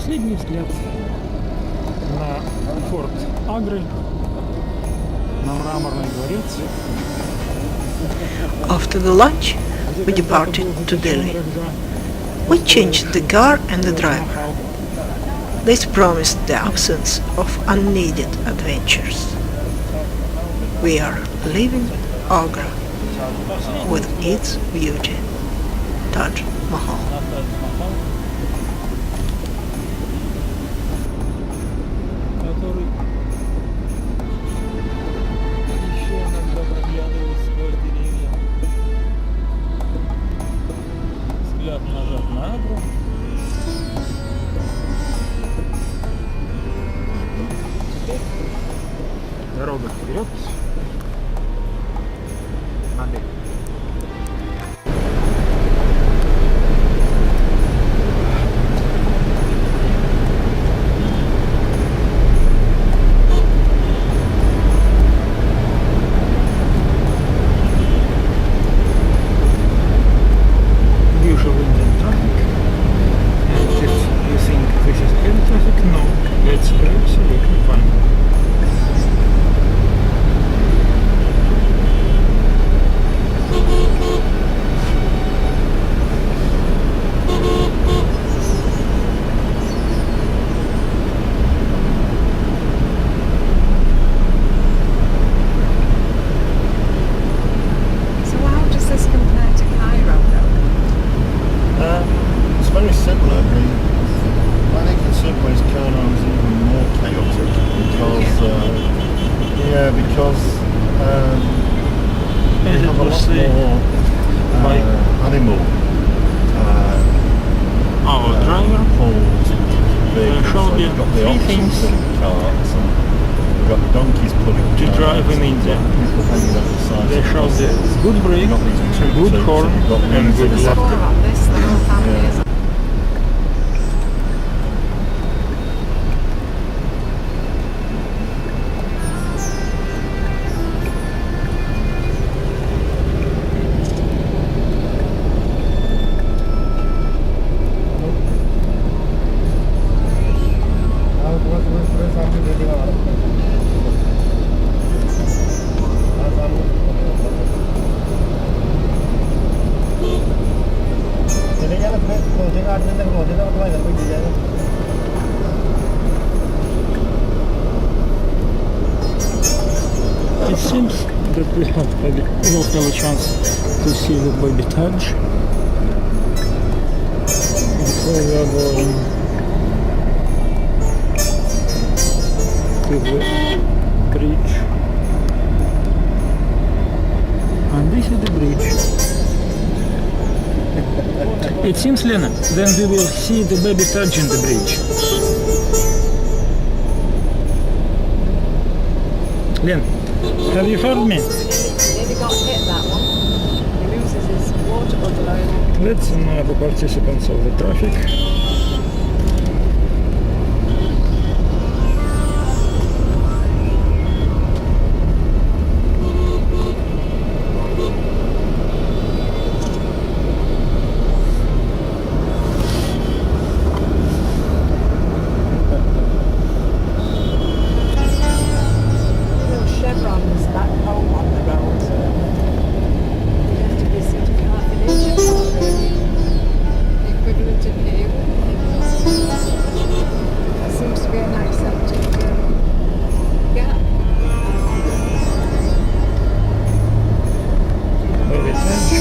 Последний взгляд на форт Агры, на мраморный дворец. After the lunch, we departed to Delhi. We changed the car and the driver. This promised the absence of unneeded adventures. We are leaving Agra with its beauty, Taj Mahal. Который еще иногда проглядывает сквозь деревья. Взгляд назад на Агру. Дорога вперед. Надо. Usual Indian traffic. And if you think this is heavy traffic, no, that's absolutely fine. So how does this compare to Cairo though? It's very similar. I think in some ways Cairo is even more chaotic because they have a lot more animal Our driver pulls vehicles. showed So you you've got the three oxen things pulling carts and you've got the donkeys pulling to carts, drive in and you've got India. people hanging out the sides They of the showed the buses. good brake, You've got these good tuk-tuks, horn, you've got and ones good in the left. Score on this, the whole family Yeah. is It seems that we will have a chance to see the baby Taj before we are going to the bridge. And this is the bridge. It seems, Lena, then we will see the baby Taj in the bridge. Len, have you heard me? nearly got hit that one. He loses his water bottle over. Let's know the participants of the traffic. Little chevrons back home on the road. You have to be sort of half an inch apart really. The equivalent in here. That seems to be an accepted gap. Baby Taj.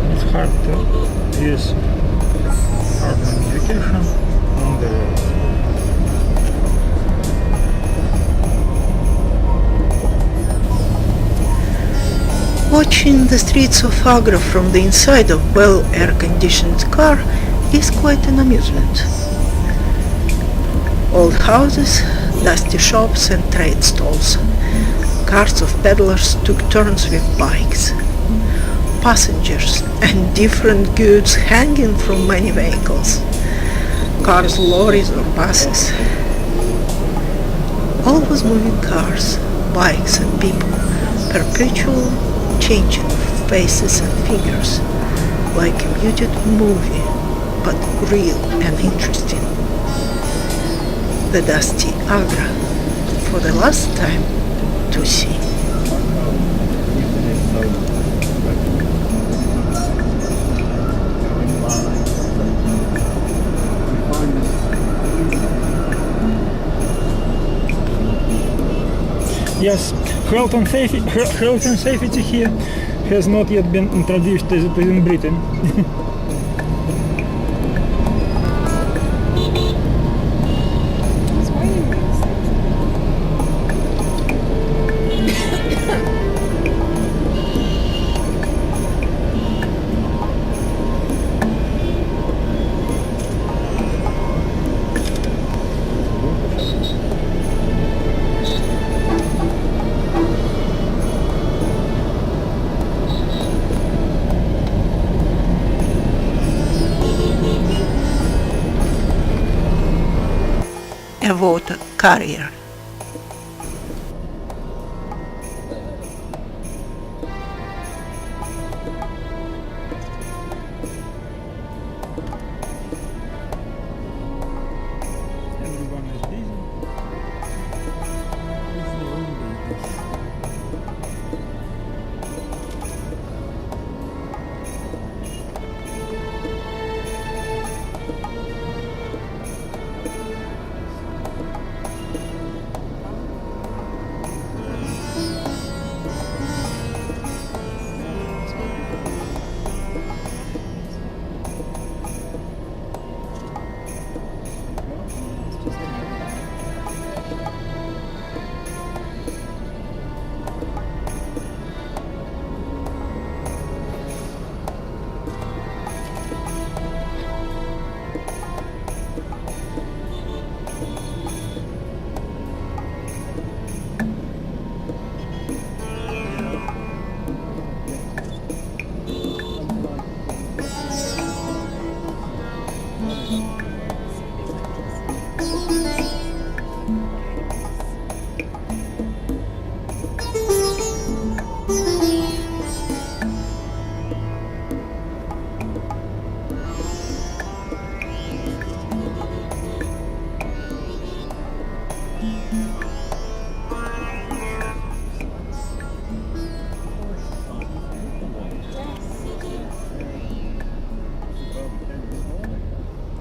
It's hard to use hard magnification on the road. Watching the streets of Agra from the inside of well air-conditioned car is quite an amusement. Old houses, dusty shops and trade stalls. Carts of peddlers took turns with bikes. Passengers and different goods hanging from many vehicles. Cars, lorries or buses. Always moving cars, bikes and people, perpetual changing of faces and figures, like a muted movie, but real and interesting. The dusty Agra, for the last time to see. Yes, health and safety here has not yet been introduced as it is in Britain. It's raining these things. A water carrier. Everyone is busy. It's the only this.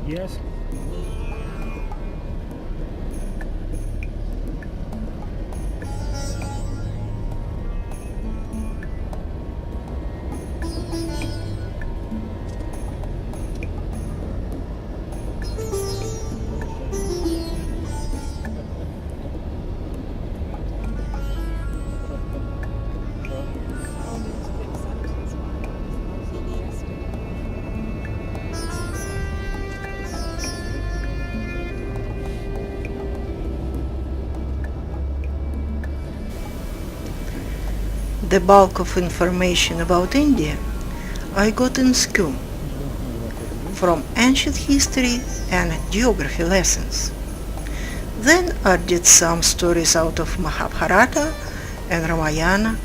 Yes. The bulk of information about India I got in school, from ancient history and geography lessons. Then I did some stories out of Mahabharata and Ramayana,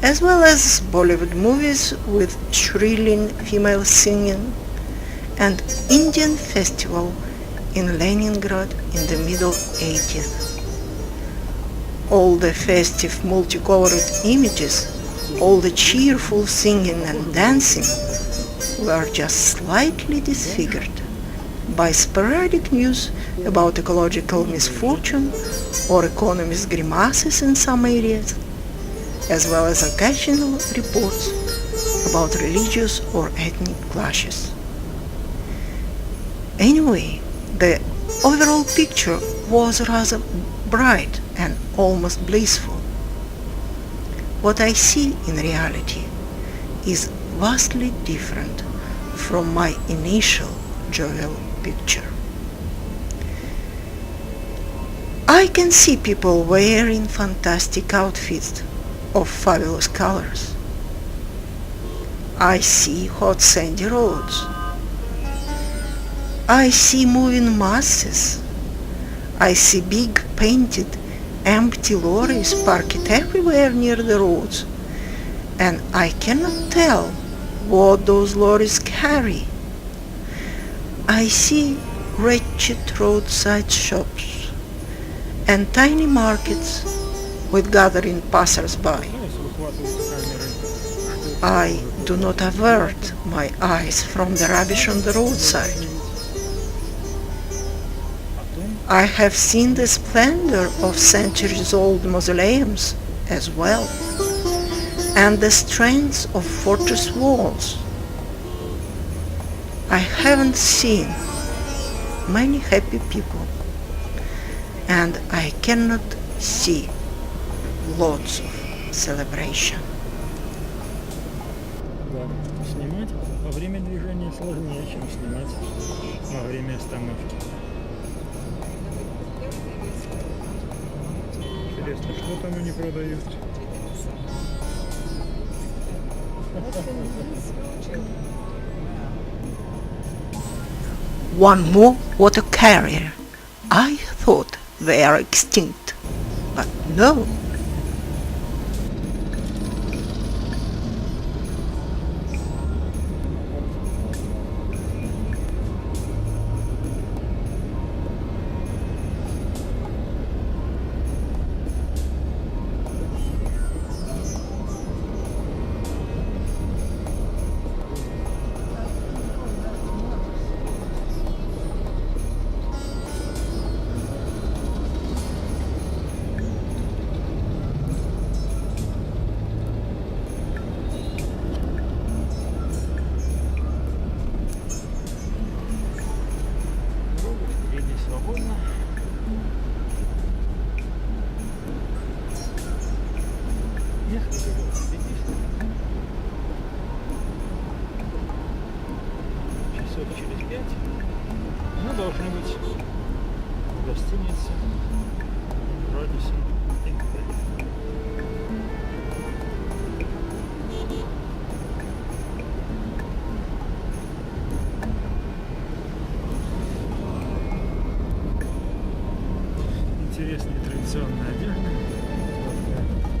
as well as Bollywood movies with shrilling female singing, and Indian festival in Leningrad in the middle 80s. All the festive multicolored images, all the cheerful singing and dancing were just slightly disfigured by sporadic news about ecological misfortune or economist grimaces in some areas, as well as occasional reports about religious or ethnic clashes. Anyway, the overall picture was rather bright and almost blissful. what I see in reality is vastly different from my initial jovial picture. I can see people wearing fantastic outfits of fabulous colors. I see hot sandy roads. I see moving masses. I see big painted empty lorries parked everywhere near the roads, and I cannot tell what those lorries carry. I see wretched roadside shops and tiny markets with gathering passers-by. I do not avert my eyes from the rubbish on the roadside. I have seen the splendor of centuries-old mausoleums as well, and the strength of fortress walls. I haven't seen many happy people, and I cannot see lots of celebration. Да, снимать во время движения сложнее, чем снимать во время остановки. Интересно, что там они продают? One more water carrier. I thought they are extinct, but no. Впереди свободно. Несколько велосипедистов. Часов через 5 мы должны быть в гостинице Радисон Инфель. Интересная традиционная одежда,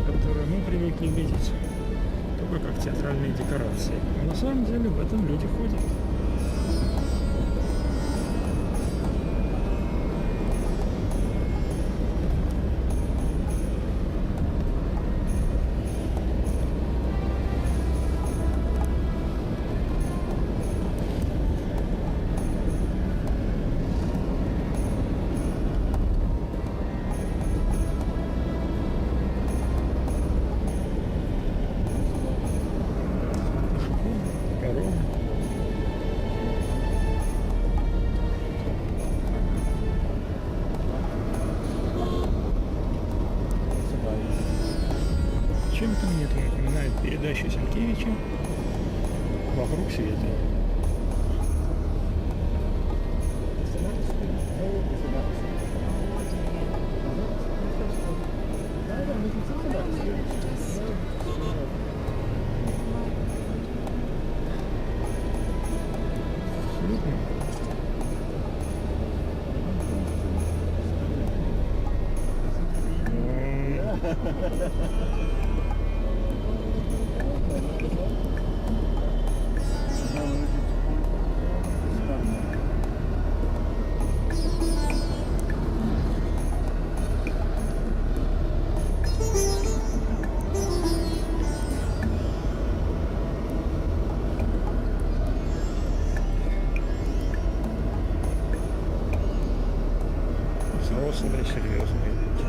которую мы привыкли видеть только как театральные декорации. Но на самом деле в этом люди ходят. Коровы. Чем-то мне это напоминает передачу Сенкевича «Вокруг света». Взрослые, серьезные люди.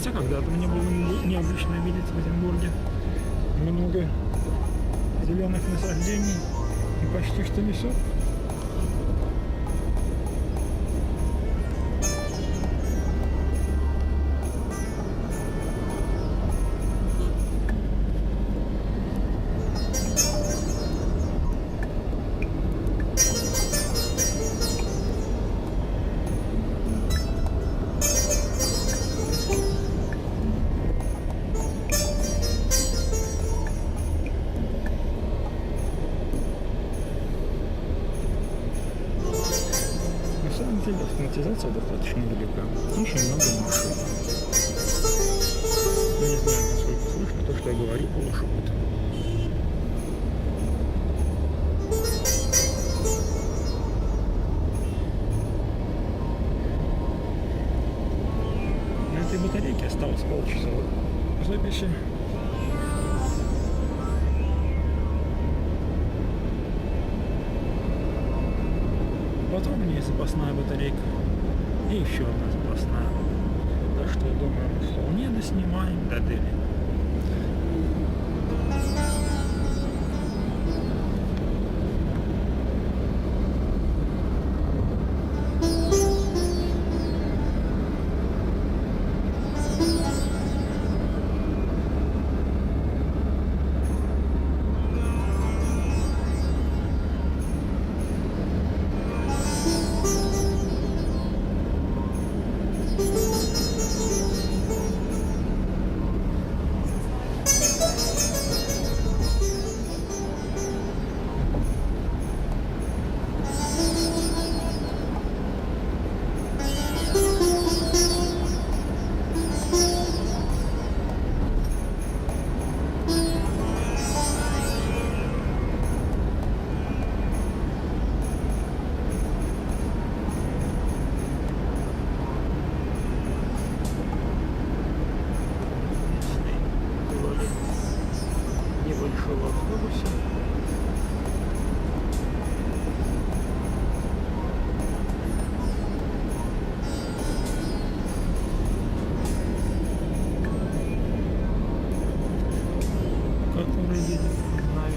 Хотя когда-то мне было необычно видеть в Петербурге много зеленых насаждений и почти что лесов. На самом деле автоматизация достаточно велика. Очень много машин. Не знаю, насколько слышно то, что я говорю полушепотом. На этой батарейке осталось полчаса записи. Потом у меня есть запасная батарейка и еще одна запасная. Так что я думаю, мы вполне доснимаем до Дели. Небольшого автобуса. Который едет, не знаю.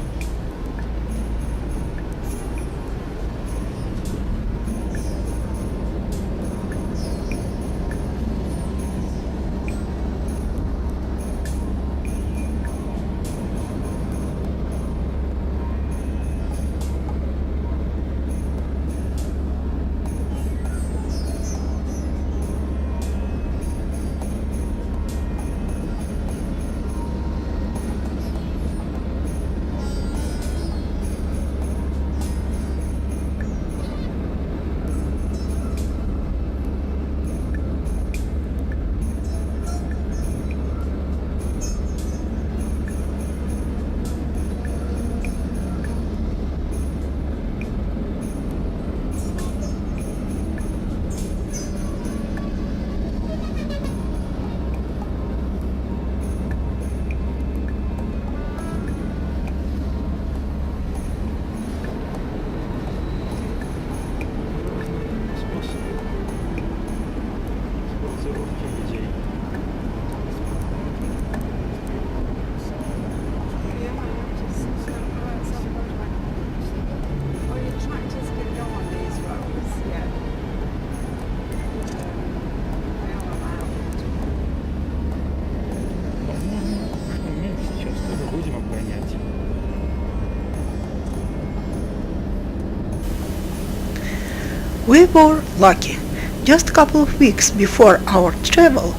We were lucky. Just a couple of weeks before our travel,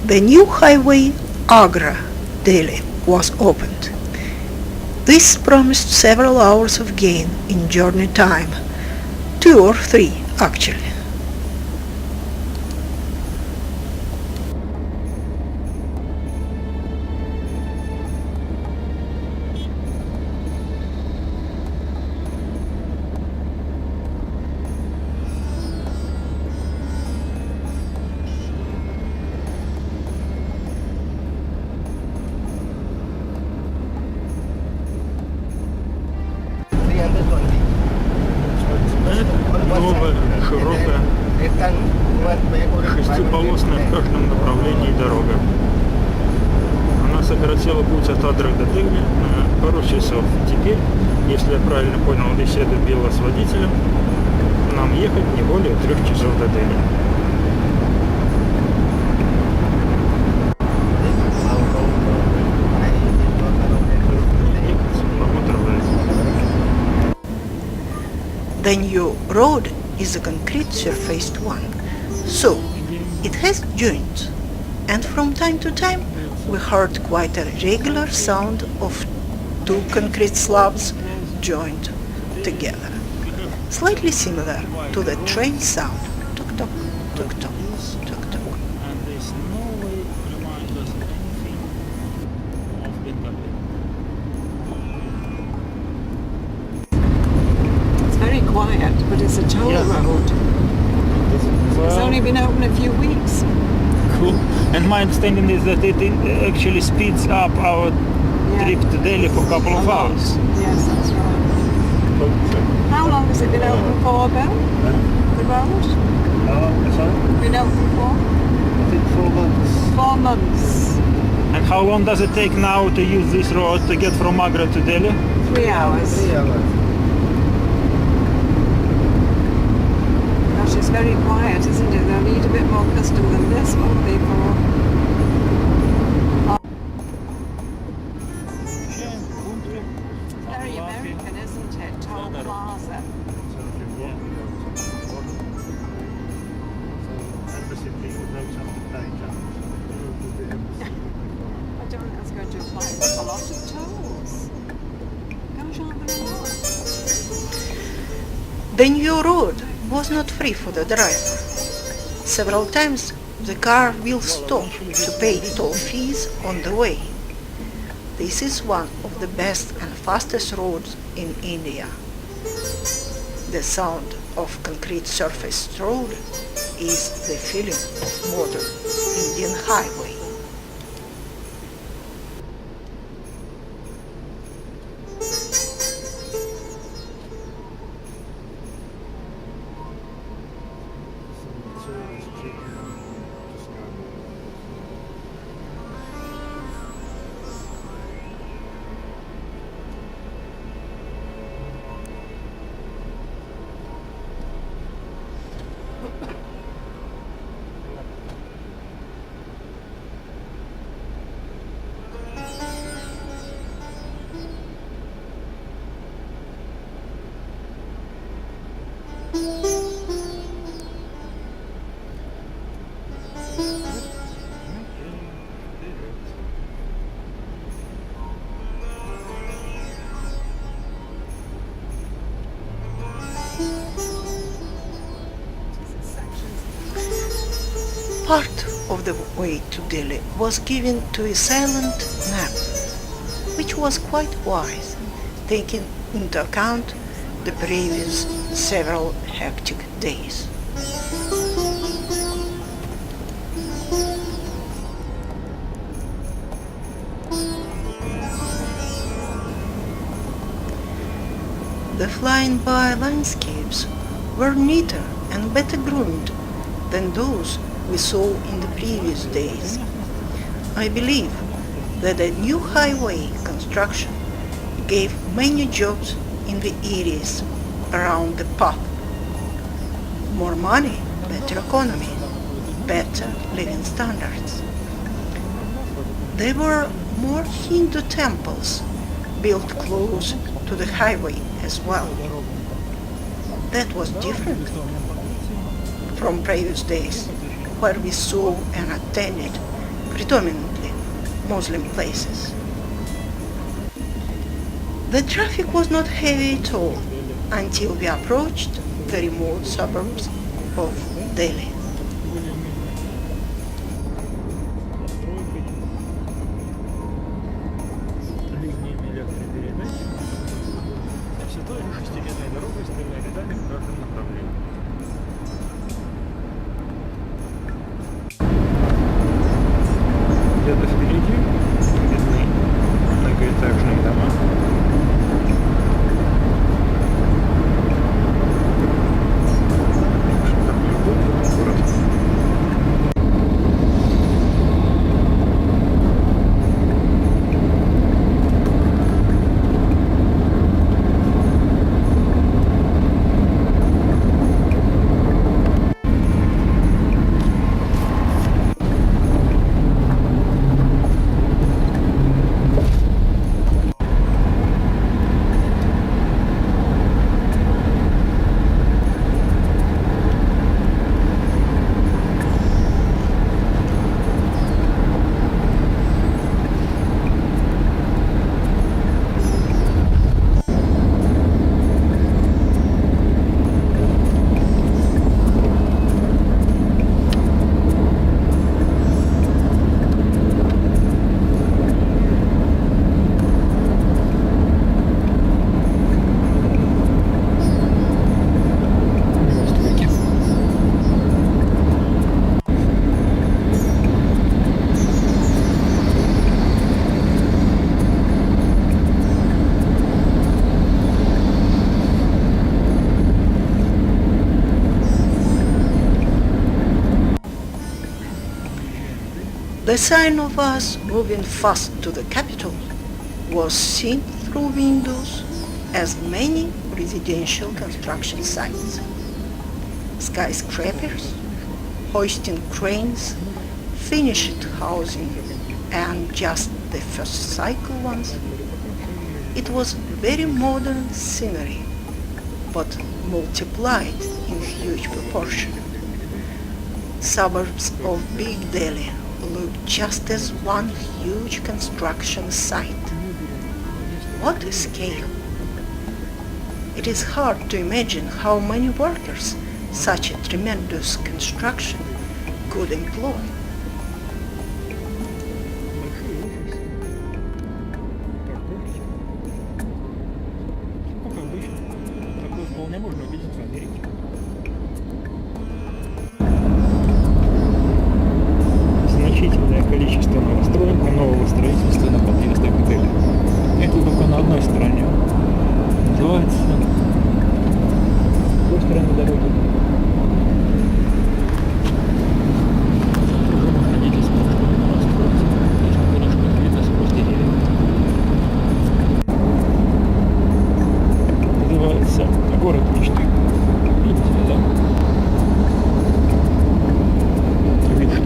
the new highway Agra-Delhi was opened. This promised several hours of gain in journey time, 2 or 3 actually. Это новая, широкая Шестиполосная в каждом направлении дорога. Она сократила путь от Адры до Дели на пару часов. Теперь, если я правильно понял беседу Билла с водителем, нам ехать не более 3 часов до Дели. The new road is a concrete surfaced one, so it has joints, and from time to time we heard quite a regular sound of 2 concrete slabs joined together, slightly similar to the train sound, tuk-tuk, tuk-tuk, tuk-tuk. And there's no way to remind us anything of Bengali. It's very quiet, but it's a toll road. It's only been open a few weeks. Cool. And my understanding is that it actually speeds up our trip to Delhi for a couple of hours. Yes, that's right. How long has it been open for, Bill? The road? Been open for? I think 4 months. 4 months. And how long does it take now to use this road to get from Agra to Delhi? 3 hours. 3 hours. Gosh, it's very quiet, isn't it? They'll need a bit more custom than this, won't they, for... Very American, isn't it? Toll Plaza. I don't think that's going to apply. There's a lot of tolls. Gosh, aren't there a lot? The new road was not free for the driver. Several times the car will stop to pay toll fees on the way. This is one of the best and fastest roads in India. The sound of concrete surfaced road is the feeling of modern Indian highway. Part of the way to Delhi was given to a silent nap, which was quite wise, taking into account the previous several hectic days. The flying by landscapes were neater and better groomed than those we saw in the previous days. I believe that the new highway construction gave many jobs in the areas around the path. More money, better economy, better living standards. There were more Hindu temples built close to the highway as well. That was different from previous days, where we saw and attended predominantly Muslim places. The traffic was not heavy at all until we approached the remote suburbs of Delhi. Линиями электропередач, все той же шестилетной дорогой с 3 рядами в каждом направлении. Где-то впереди видны многоэтажные дома. Так что, как любовь, The sign of us moving fast to the capital was seen through windows as many residential construction sites. Skyscrapers, hoisting cranes, finished housing, and just the first cycle ones. It was very modern scenery, but multiplied in huge proportion. Suburbs of Big Delhi look just as one huge construction site. What a scale! It is hard to imagine how many workers such a tremendous construction could employ. Как обычно, такое вполне можно увидеть в Америке. Значительное количество новостроек и нового строительства на подъездах к Дели. Это только на одной стороне. Называется с той стороны дороги. Уже можно видеть, что она строится. Конечно, конечно, не видно сквозь деревья. Называется город мечты. Видите, да? Мечты.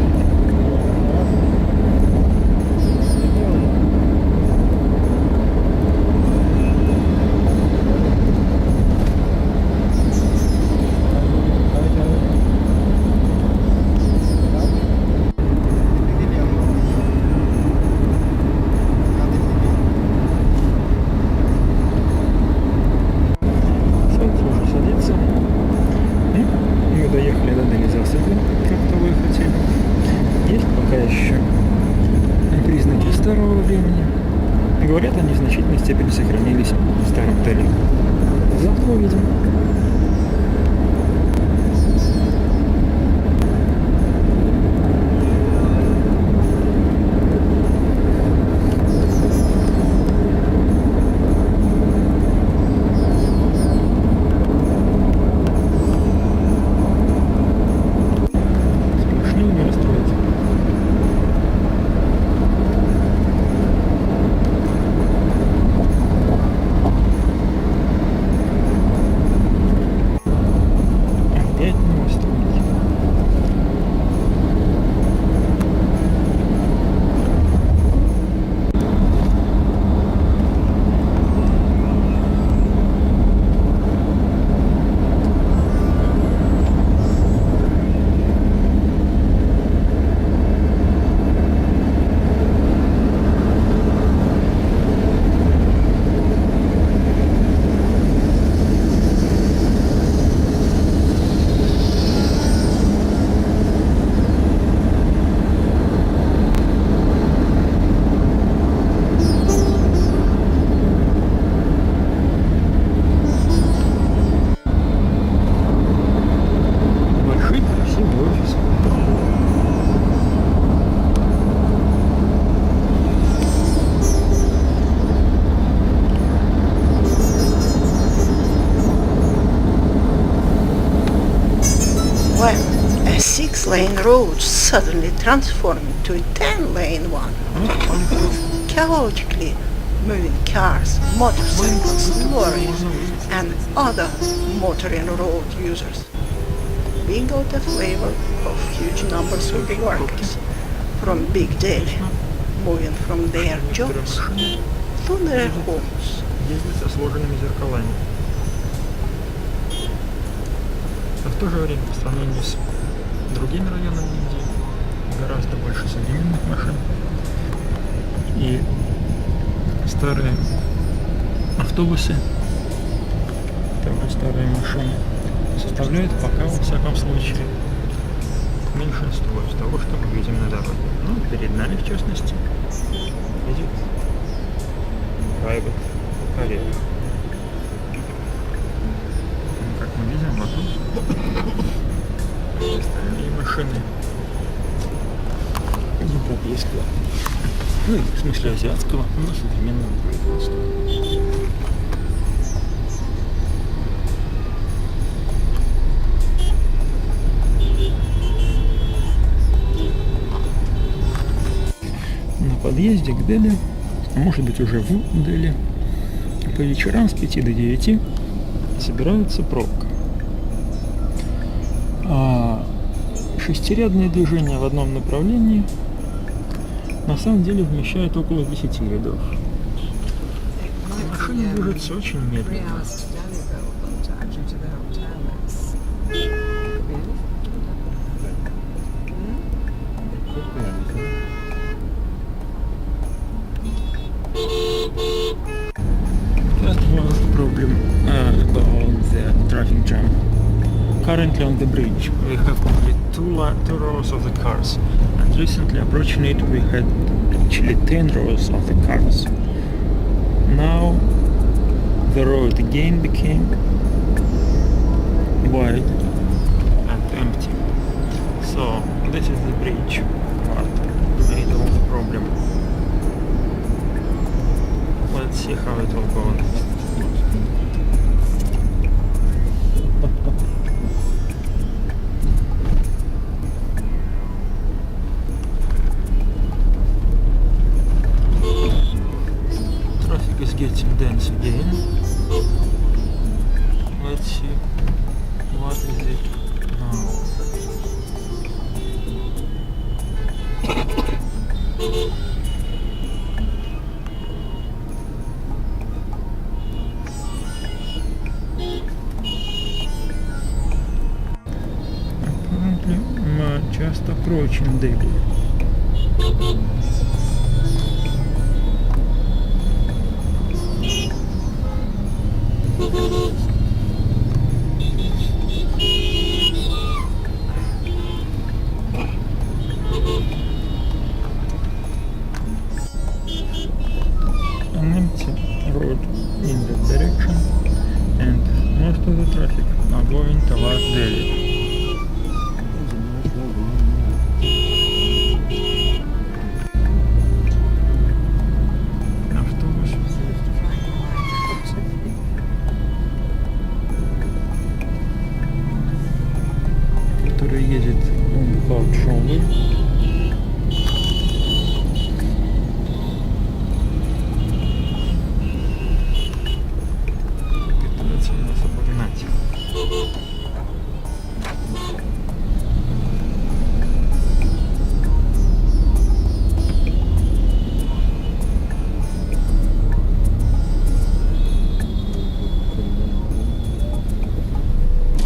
Солнце уже садится. Мы доехали до Дели засветло, как того и хотели. Есть пока еще признаки старого времени. Говорят, они в значительной степени сохранились в старом Дели. Завтра увидим. Сплошные новостройки. Опять новостройки. Большие красивые офисы. When a 6-lane road suddenly transformed into a 10-lane one, chaotically moving cars, motorcycles, lorries, and other motoring road users. We got a flavor of huge numbers of workers from Big Delhi, moving from their jobs to their homes. Ездят со сложенными зеркалами. А в то же время, по сравнению с другими районами Индии, гораздо больше современных машин. И старые автобусы, также старые машины, составляют пока, во всяком случае, меньшинство из того, что мы видим на дороге. Ну, перед нами, в частности, едет private carrier. Ну, как мы видим, вокруг остальные машины европейского, ну, в смысле азиатского, но современного производства. подъезде к Дели, а может быть уже в Дели, по вечерам с 5 до 9 собирается пробка. А шестирядное движение в одном направлении на самом деле вмещает около 10 рядов. Машина движется очень медленно. That was the problem about the traffic jam. Currently on the bridge we have only two rows of the cars, and recently approaching it we had actually 10 rows of the cars. Now the road again became wide and empty. So this is the bridge part made all the problem. Let's see how it will go next. Traffic is getting dense again. Let's see what is it now. Apparently, we're just approaching Delhi. An empty road in that direction, and most of the traffic are going towards Delhi. Автобус, который едет without shoulder. Пытается нас обогнать.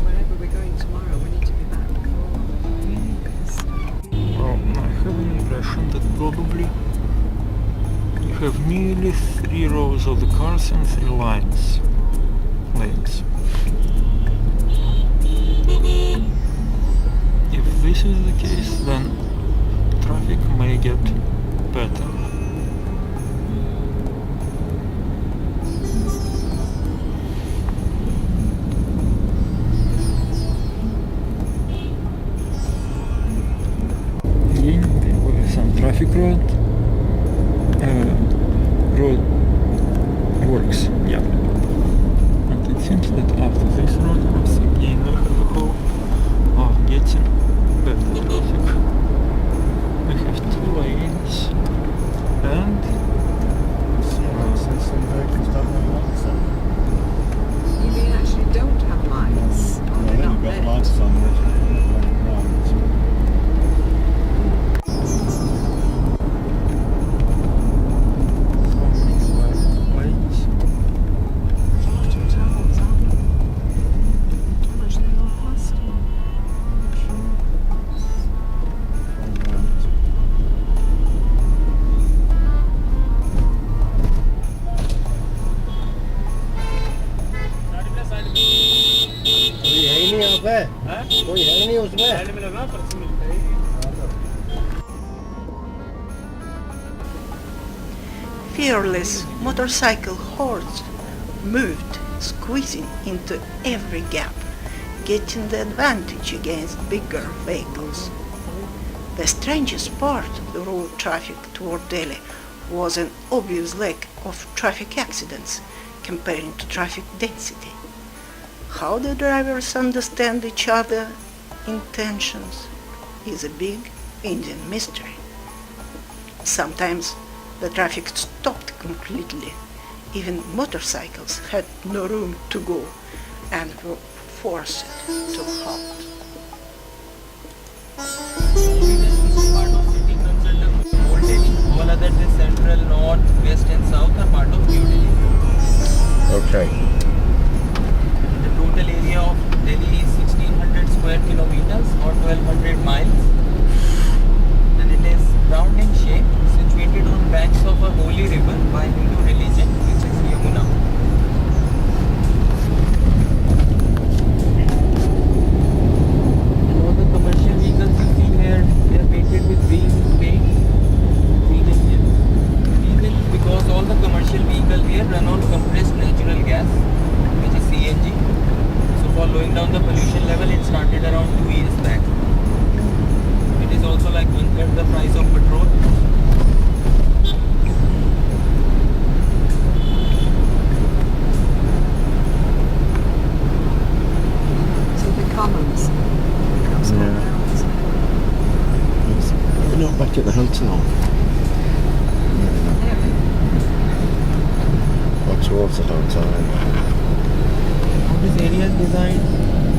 Wherever we're going tomorrow, we need to be back before. Well, I have an impression that probably you have nearly 3 rows of the cars and 3 lanes. If this is the case, then traffic may get better. Again, there is some traffic road works, yeah. And it seems that after this road was again we have a hope of getting better traffic. We have 2 lanes and Some vehicles don't have lights on. You mean actually don't have lights? Or Well, they're they've not got red? lights on, but lanes. Towels, aren't they? How much they all cost? कोई है ही नहीं यहाँ पे कोई है ही नहीं उसमें Fearless motorcycle hordes moved, squeezing into every gap, getting the advantage against bigger vehicles. The strangest part of the road traffic toward Delhi was an obvious lack of traffic accidents comparing to traffic density. How the drivers understand each other's intentions is a big Indian mystery. Sometimes The traffic stopped completely. Even motorcycles had no room to go and were forced to halt. Part of city comes under Old Delhi. All other the central, north, west and south are part of New Delhi. Okay. The total area of Delhi is 1600 square kilometers or 1200 miles. And it is round in shape, situated on banks of a holy river by Hindu religion, which is Yamuna. And all the commercial vehicles you see here, they are painted with green paint, green engine. Reason because all the commercial vehicles here run on compressed natural gas, which is CNG. So for lowering down the pollution level, it started around 2 years back. It is also like 1/3 the price of petrol. So the commons. Yeah. We're not back at the hotel. Or towards the hotel. How this area is designed,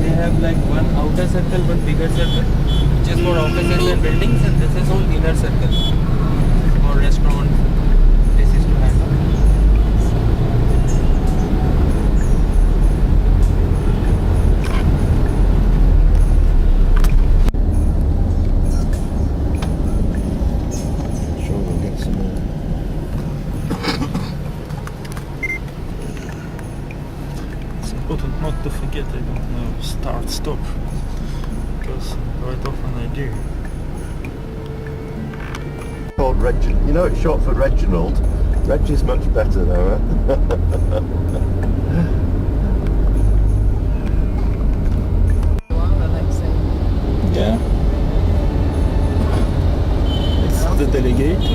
they have like one outer circle, one bigger circle, which is for offices and buildings, and this is all inner circle for restaurant places to hang out. Sure, we'll get some more. It's important not to forget, I don't know, start, stop. Because quite often I do. Called Reginald. You know it's short for Reginald. Reg is much better though, eh? Well, Alexei. Yeah. It's the delegate.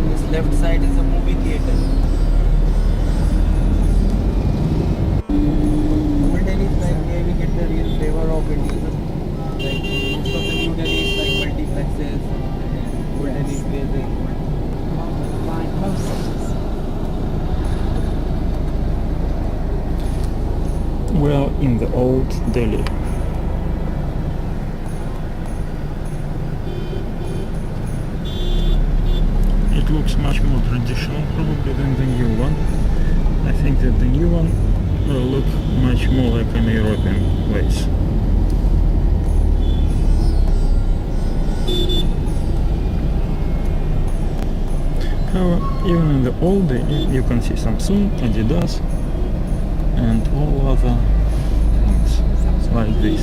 This left side is a movie theater. Old Delhi is like where we get the real flavor of India. Like most of the New Delhi is like multiplexes. Old Delhi is where the Like most cities. Well, in the old Delhi. It looks much more traditional probably than the new one. I think that the new one will look much more like an European place. However, even in the old Delhi you can see Samsung, Adidas and all other things like this.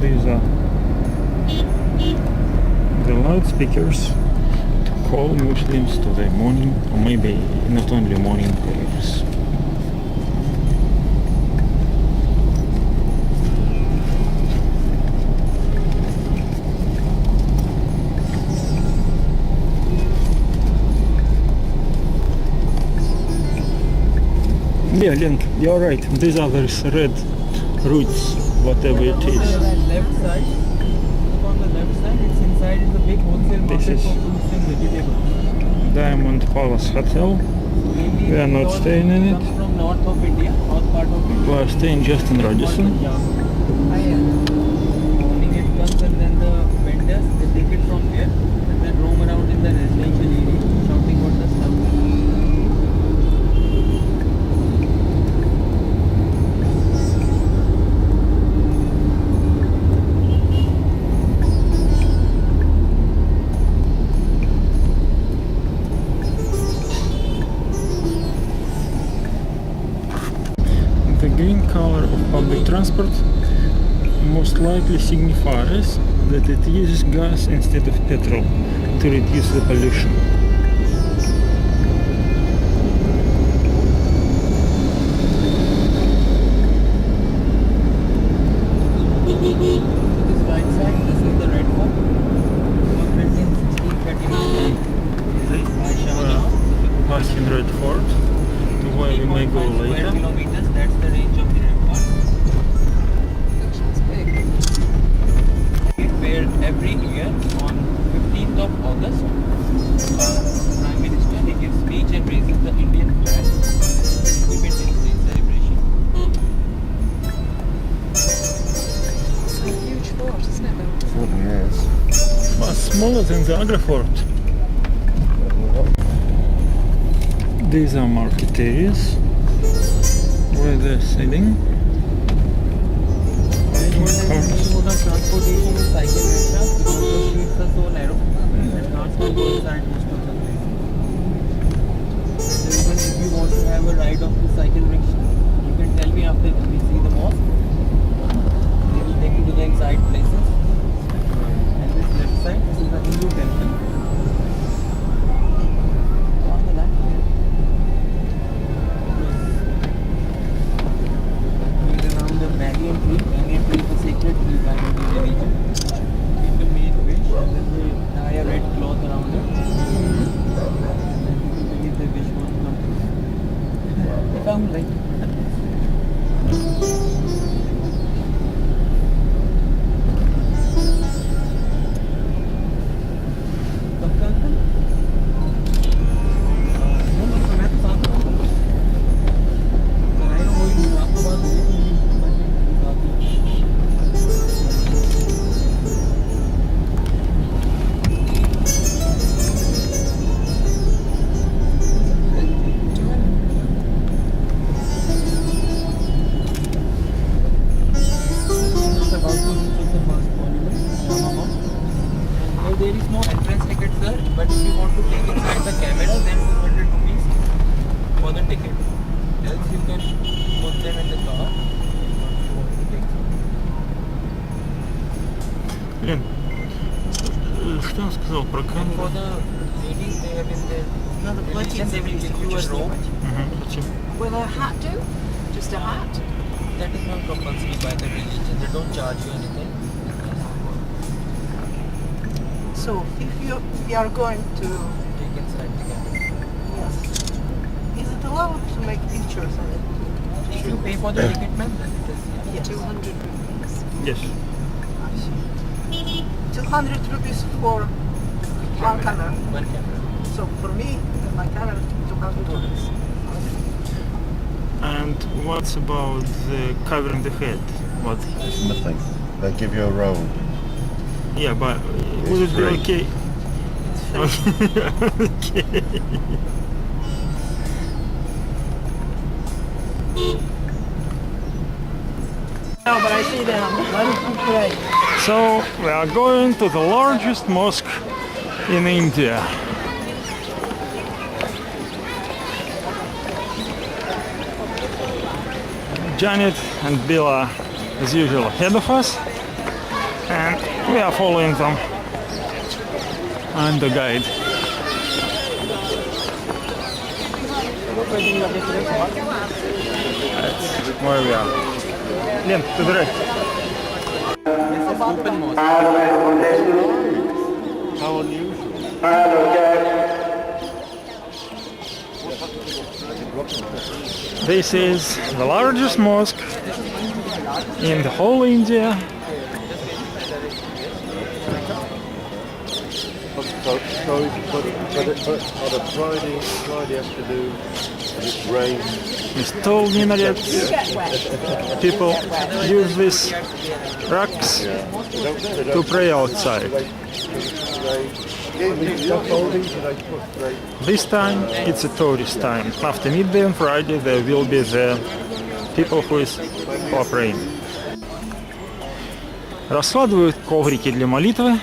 These are the loudspeakers to call Muslims to the morning, or maybe not only morning prayers. Yeah, Link, you're right. These are those red roots, whatever it On is. the left side, look on the left side, it's inside is a big wholesale This market is- for fruits and vegetables. Diamond Palace Hotel. Mainly We are not all staying in it. comes from north of India, north part of India. We are staying just in Radisson. Punjab. Oh, yeah. Morning it comes and then the vendors, they take it from there and then roam around in the residential area, shouting what the stuff is. The green color of public transport most likely signifies that it uses gas instead of petrol to reduce the pollution. This right side, this is the Red Fort. It was built in 1639 by Shah Jahan. Passing Red Fort to where we may go 3.5 square later. kilometers, that's the range of the Red Fort. It's big. every year on 15th of August, Prime Minister he gives speech and raises the Indian flag. Independence Day celebration. It's a huge fort, isn't it, Bill? Certainly is. Much smaller than the Agra fort. These are market areas where they're selling. Mode of transportation is cycle rickshaws because the streets are so narrow and cars can go inside most of the place. So even if you want to have a ride of the cycle rickshaw, you can tell me after we see the mosque. They will take you to the inside places. And this left side, this is the Hindu temple. On the left here. Is around the banyan tree. Banyan tree is a sacred tree by the religion. People make wish and then they tie a red cloth around it. And then people believe their wish won't come true. If I'm right. There is no entrance ticket, sir, but if you want to take inside the camera, then 200 rupees for the ticket. Else you can put them in the car. If you want to take some. Лен, что он сказал про And for камеру? the ladies, they have in their religion, they will give you a robe. Почему? Will a hat do? Just a hat? That is not compulsory by the religion. They don't charge you anything. So if you are going to, Take inside the camera. yes, is it allowed to make pictures on it? If you pay for the ticket, ma'am, then it is. Yes. 200 rupees. Yes. 200 rupees for one camera. One camera. So for me and my camera, 200 rupees. And what's about the covering the head? What? It's nothing. They give you a robe. Yeah, but would it be free. okay? Okay. No, but I see them. Let it pray. So we are going to the largest mosque in India. Janet and Bill are, as usual, ahead of us, and we are following them. I'm the guide. That's where we are. Лен, to the right. This is open mosque. How unusual. This is the largest mosque in the whole India. But on a Friday afternoon, and it's rain. It's tall minarets. People use these rocks to pray outside. This time it's a tourist time. After midday on Friday there will be the people who are praying. Раскладывают коврики для молитвы.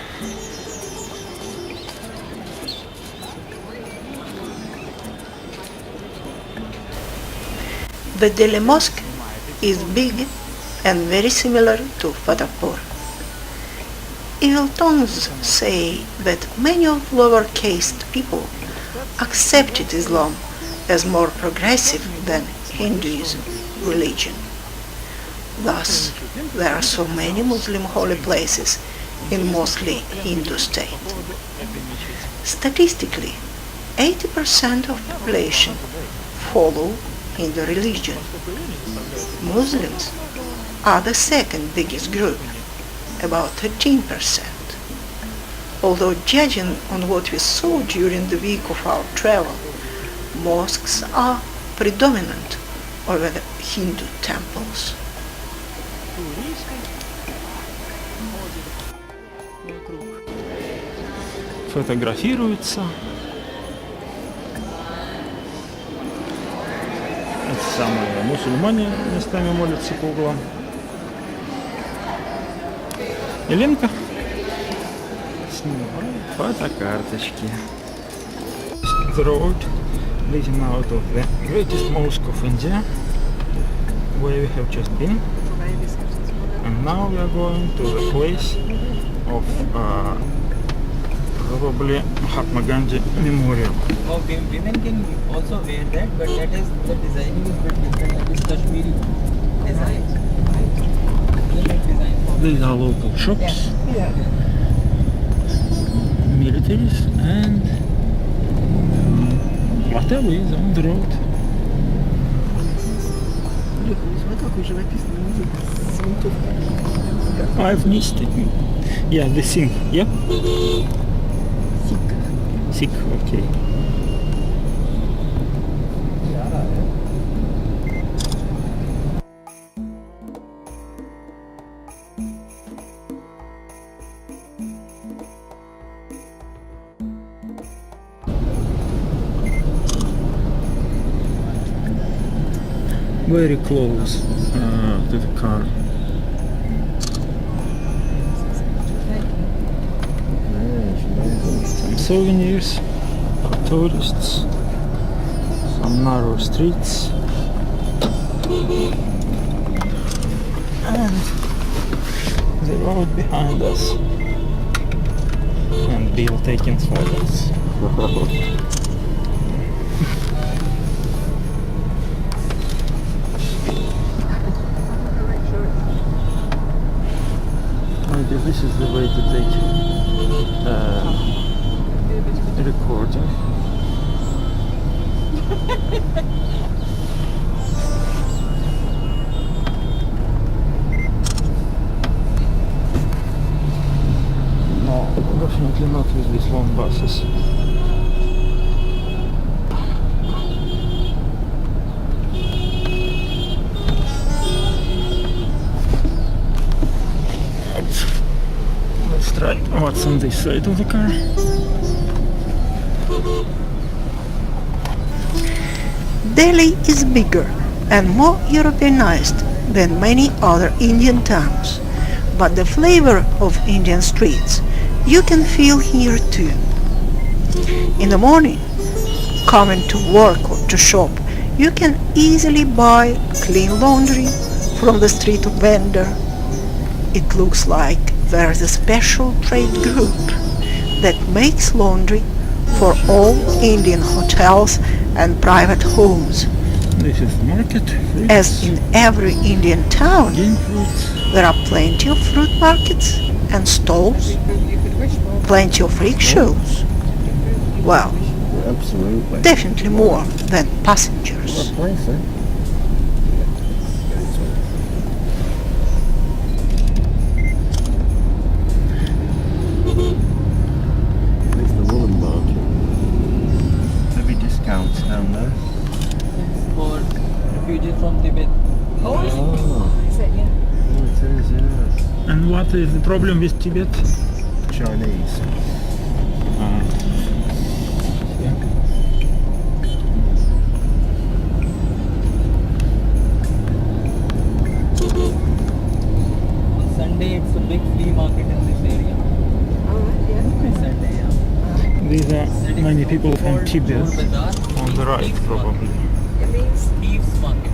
The Delhi Mosque is big and very similar to Fatehpur. Evil tongues say that many of lower caste people accepted Islam as more progressive than Hinduism religion. Thus, there are so many Muslim holy places in mostly Hindu state. Statistically, 80% of population follow Hindu religion. Muslims are the second biggest group, about 13%. Although judging on what we saw during the week of our travel, mosques are predominant over the Hindu temples. Фотографируются. Это самые мусульмане местами молятся по углам. Еленка снимает фотокарточки. The road leading out of the greatest mosque of India, where we have just been, and now we are going to the place of probably Mahatma Gandhi Memorial. Oh, women can also wear that, but that is the designing is bit different. That is Kashmiri design. These are local shops, militaries, and whatever is on the road. I've missed it. Yeah, the Sikh. Yep. Sikh, okay. Very close to the car. Some souvenirs for tourists, some narrow streets, and the road behind us, and Bill taking photos. Maybe this is the way to take recording. No, definitely not with these long buses. Let's try what's on this side of the car. Delhi is bigger and more Europeanized than many other Indian towns, but the flavor of Indian streets you can feel here too. In the morning, coming to work or to shop, you can easily buy clean laundry from the street vendor. It looks like there's a special trade group that makes laundry for all Indian hotels and private homes. This is the market. Fruits, As in every Indian town, green fruits. there are plenty of fruit markets and stalls, plenty of rickshaws. Well, Absolutely. definitely more than passengers. Place, eh? There's the woolen market. Maybe discounts down there. For refugees from Tibet. Oh, Is it? Yeah. it is, yes. And what is the problem with Tibet? Chinese. On Sunday, it's a big flea market in this area. All right. Yeah. Every Sunday, yeah. These are many people from Called Tibet. Chor Bazaar. On the right, Thieves probably. It means Thieves market.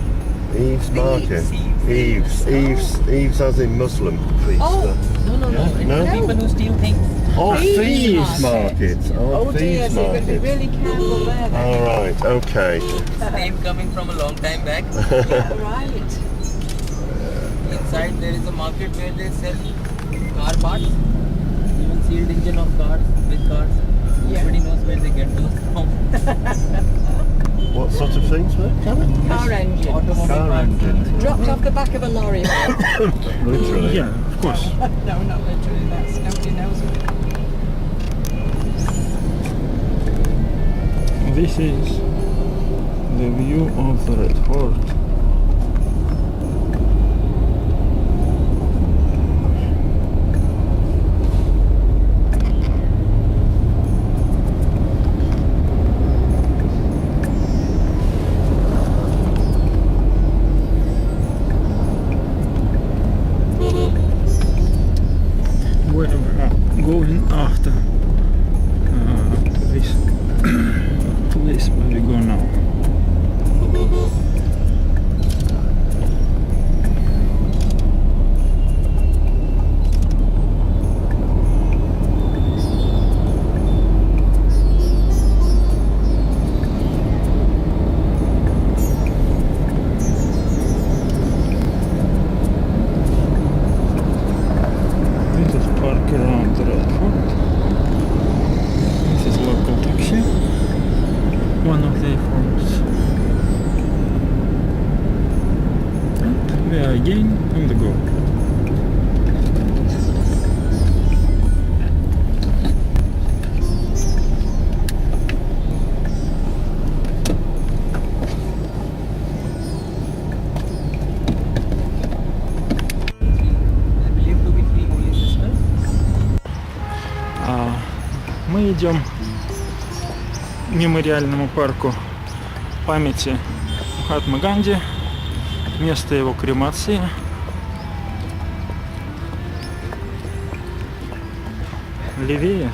Eve's market. Eve's. Eve's as in Muslim feast. Oh. No. Yeah, no? It's people who steal things. Oh, Thieves Thieves market. market. Oh, dear, Thieves so you've got to be market. really careful there. Then. All right, okay. Name coming from a long time back. Yeah, right. Inside there is a market where they sell car parts, even sealed engine of cars, big cars. Yeah. Nobody knows where they get those from. What sort of things, mate? Car engine. Automotive Car parts. engine. Dropped off the back of a lorry. Literally. Yeah, of course. No, not literally. That's nobody knows. This is the view of the Red Fort. We are going after this place where we go now. This is park around the Red Fort. This is local taxi. One of the forms. And we are again on the go. I believe to be 3 holy sisters. Мы идем к мемориальному парку памяти Махатмы Ганди, место его кремации. Левее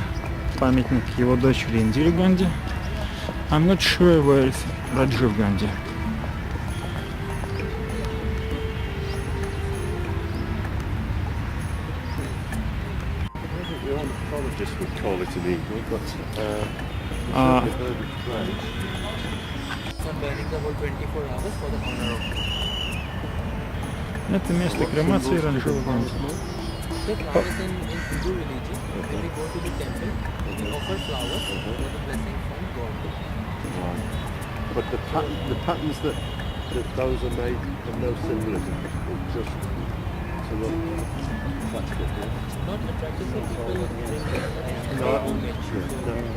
памятник его дочери Индире Ганди. I'm not sure where is Rajiv Gandhi. The ornithologists would call it an eagle, but Uh, the bird of prey. Some burning the whole 24 hours for the honor of Это место кремации Раджива Ганди. the flowers in Hindu religion. When we go to the temple, we offer flowers for the blessing from God. But the patterns that those are made have no symbolism. It's just to look attractive. Yeah? Not attractive for people in No, image.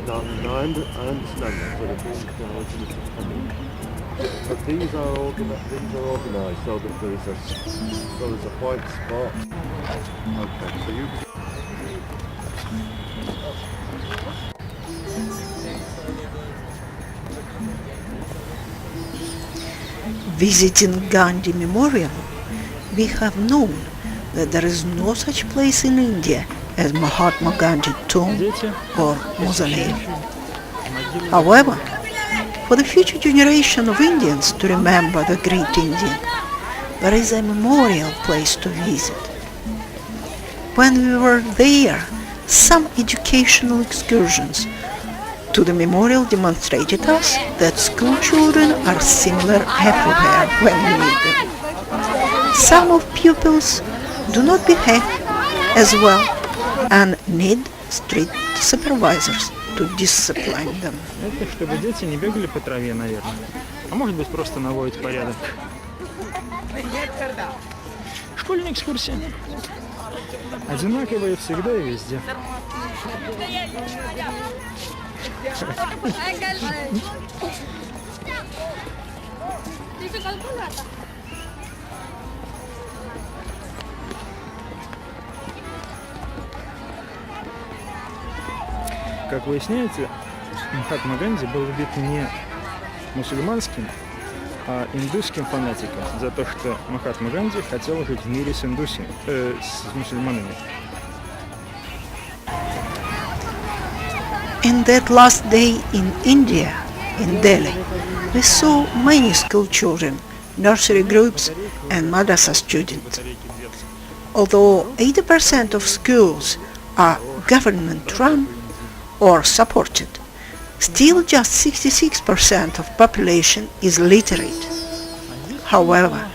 no, I understand that, but these flowers are just coming. But these are organised so that there is a white spot. Okay, so you. Visiting Gandhi Memorial, we have known that there is no such place in India as Mahatma Gandhi tomb Дети, or mausoleum. However, for the future generation of Indians to remember the great Indian, there is a memorial place to visit. When we were there, some educational excursions to the memorial demonstrated us that school children are similar everywhere when we meet them. Some of pupils do not behave as well and need strict supervisors to discipline them. это чтобы дети не бегали по траве, наверное. А может быть просто наводят порядок. Школьные экскурсии. Одинаковые всегда и везде. Как выясняется, Махатма Ганди был убит не мусульманским, а индусским фанатиком за то, что Махатма Ганди хотел жить в мире с с мусульманами. In that last day in India, in Delhi, we saw many school children, nursery groups and madrasa students. Although 80% of schools are government-run or supported, still just 66% of population is literate. However,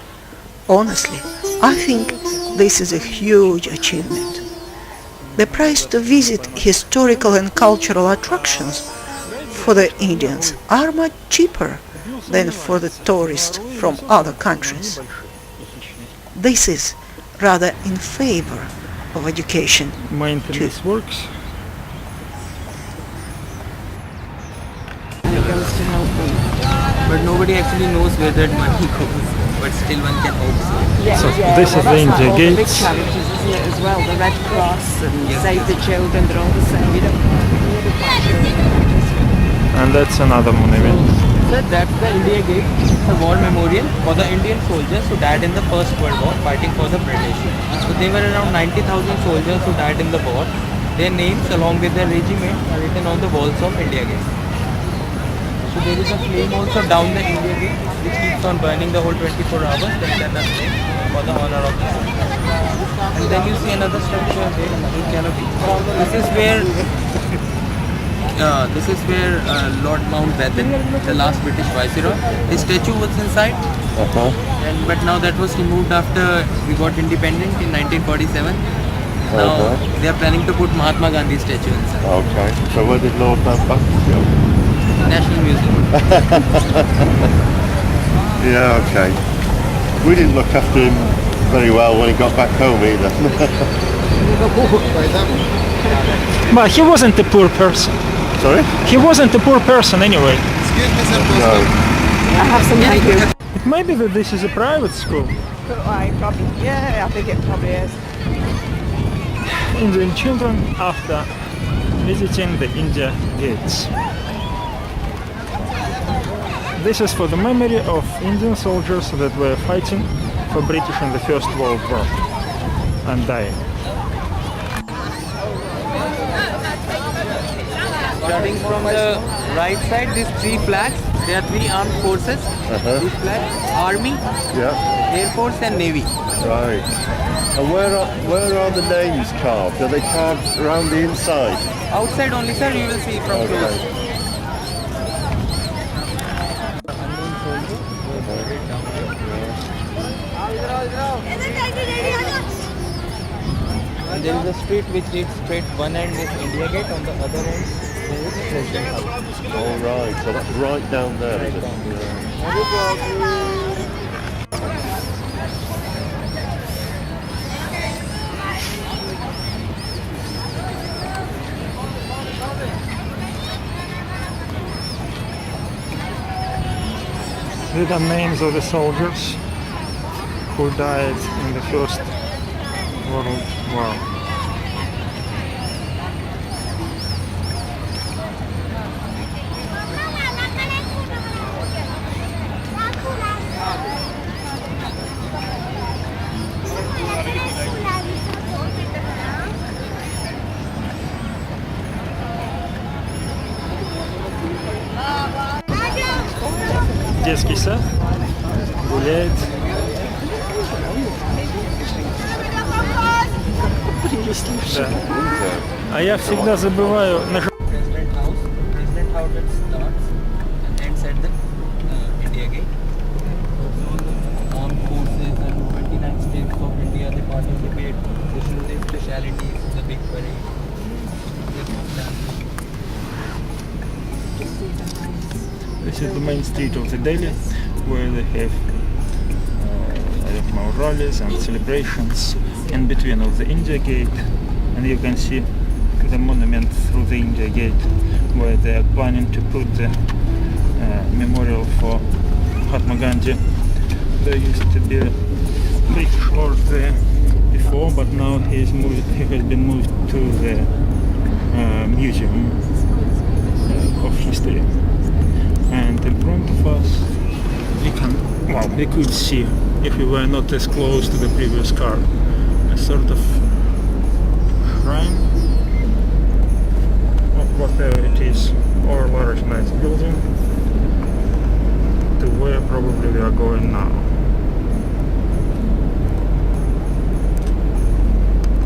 honestly, I think this is a huge achievement. The price to visit historical and cultural attractions for the Indians are much cheaper than for the tourists from other countries. This is rather in favor of education too. Maintenance works. goes to help them. But nobody actually knows where that money goes. But still one can hope so. Yeah, So yeah, this is well, the that's like India all the big Gates. charities, isn't it, as well? The Red Cross and Yes. Save the Children, they're all the same. You don't really quite sure what it is. And that's another monument. Sir, that's the India Gate. It's a war memorial for the Indian soldiers who died in the First World War fighting for the British. So there were around 90,000 soldiers who died in the war. Their names along with their regiment are written on the walls of India Gate. So there is a flame also down the India Gate which keeps on burning the whole 24 hours. The internal flame for the honor of the soldiers. And then you see another structure there, another canopy. This is where Lord Mountbatten, the last British Viceroy, his statue was inside. But now that was removed after we got independent in 1947. Now they are planning to put Mahatma Gandhi statue inside. Okay. So where did Lord Mountbatten go? National Museum. Yeah, okay. We didn't look after him very well when he got back home either. But he wasn't a poor person. Sorry? He wasn't a poor person anyway. No. I have some thank you. It might be that this is a private school. Probably, yeah, I think it probably is. Indian children after visiting the India Gates. This is for the memory of Indian soldiers that were fighting for British in the First World War and dying. Starting from the right side, these three flags. There are three armed forces. These flags: Army, Yeah. Air Force, and Navy. Right. And where are the names carved? Are they carved around the inside? Outside only, sir. You will see from close. Okay. And there is a street which leads straight. One end is India Gate, on the other end there is President House. All right. So that's right down there, is it? These are names of the soldiers who died in the First World War. Детский сад гуляет. Да. А я всегда забываю нажать. President House. President House it starts and ends at the India Gate. All the armed forces and 29 states of India they participate. They show their specialities, the big parade. This is the main street of the Delhi, where they have I don't know, rallies and celebrations in between of the India Gate, and you can see the monument through the India Gate, where they are planning to put the memorial for Mahatma Gandhi. There used to be a British lord there before, but now he has been moved to the museum of history. And in front of us we could see, if we were not as close to the previous car, a sort of shrine of whatever it is, or large nice building, to where probably we are going now.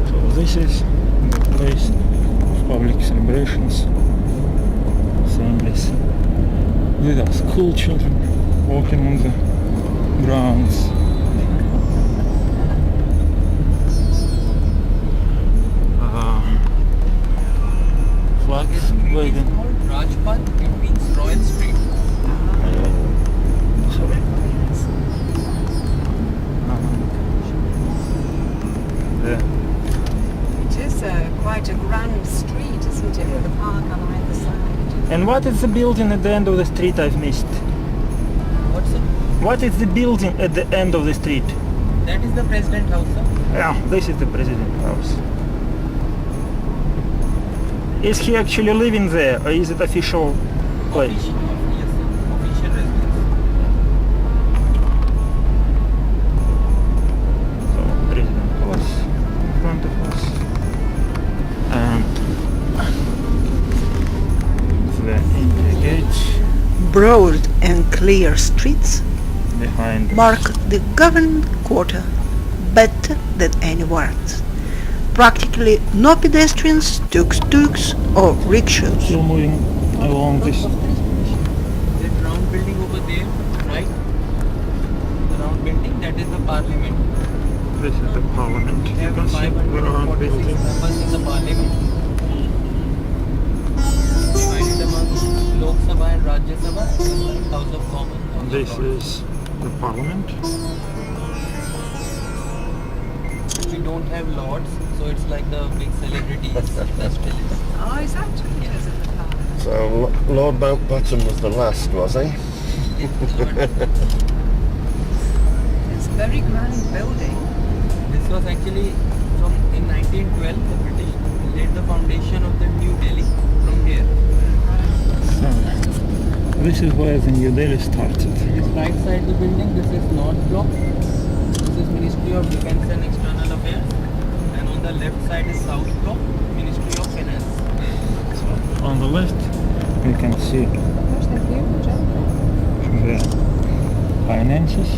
So this is the place of public celebrations, assemblies. These are school children walking on the grounds. Flag is waving. Rajpath, it means Royal Street. It is quite a grand street, isn't it, with the park on either side. And what is the building at the end of the street I've missed? What's it? What is the building at the end of the street? That is the President House, sir. Yeah, this is the President House. Is he actually living there, or is it official place? Yes, sir. Official residence. So, President Palace in front of us. The entry gate Broad and clear streets behind us. mark the government quarter better than anywhere else. Practically no pedestrians, tuk-tuks or rickshaws. Still moving along this. That round building over there, right? The round building, that is the parliament. This is the parliament. We You have can see the round 546 building. members in the parliament. Divided among Lok Sabha and Rajya Sabha, House of Commons. House of This Lords. is the parliament. We don't have lords, so it's like the big celebrities. That's still is. Oh, is that because of the car? So Lord Mountbatten was the last, was he? It's a very grand building. This was actually from in 1912. The British laid the foundation of the New Delhi from here. So, this is where the New Delhi started. This right side the building. This is North Block. This is Ministry of Defence and External Affairs, and on the left side is South Block, Ministry of Finance. So, on the left, you can see Gosh, they're huge, aren't the finances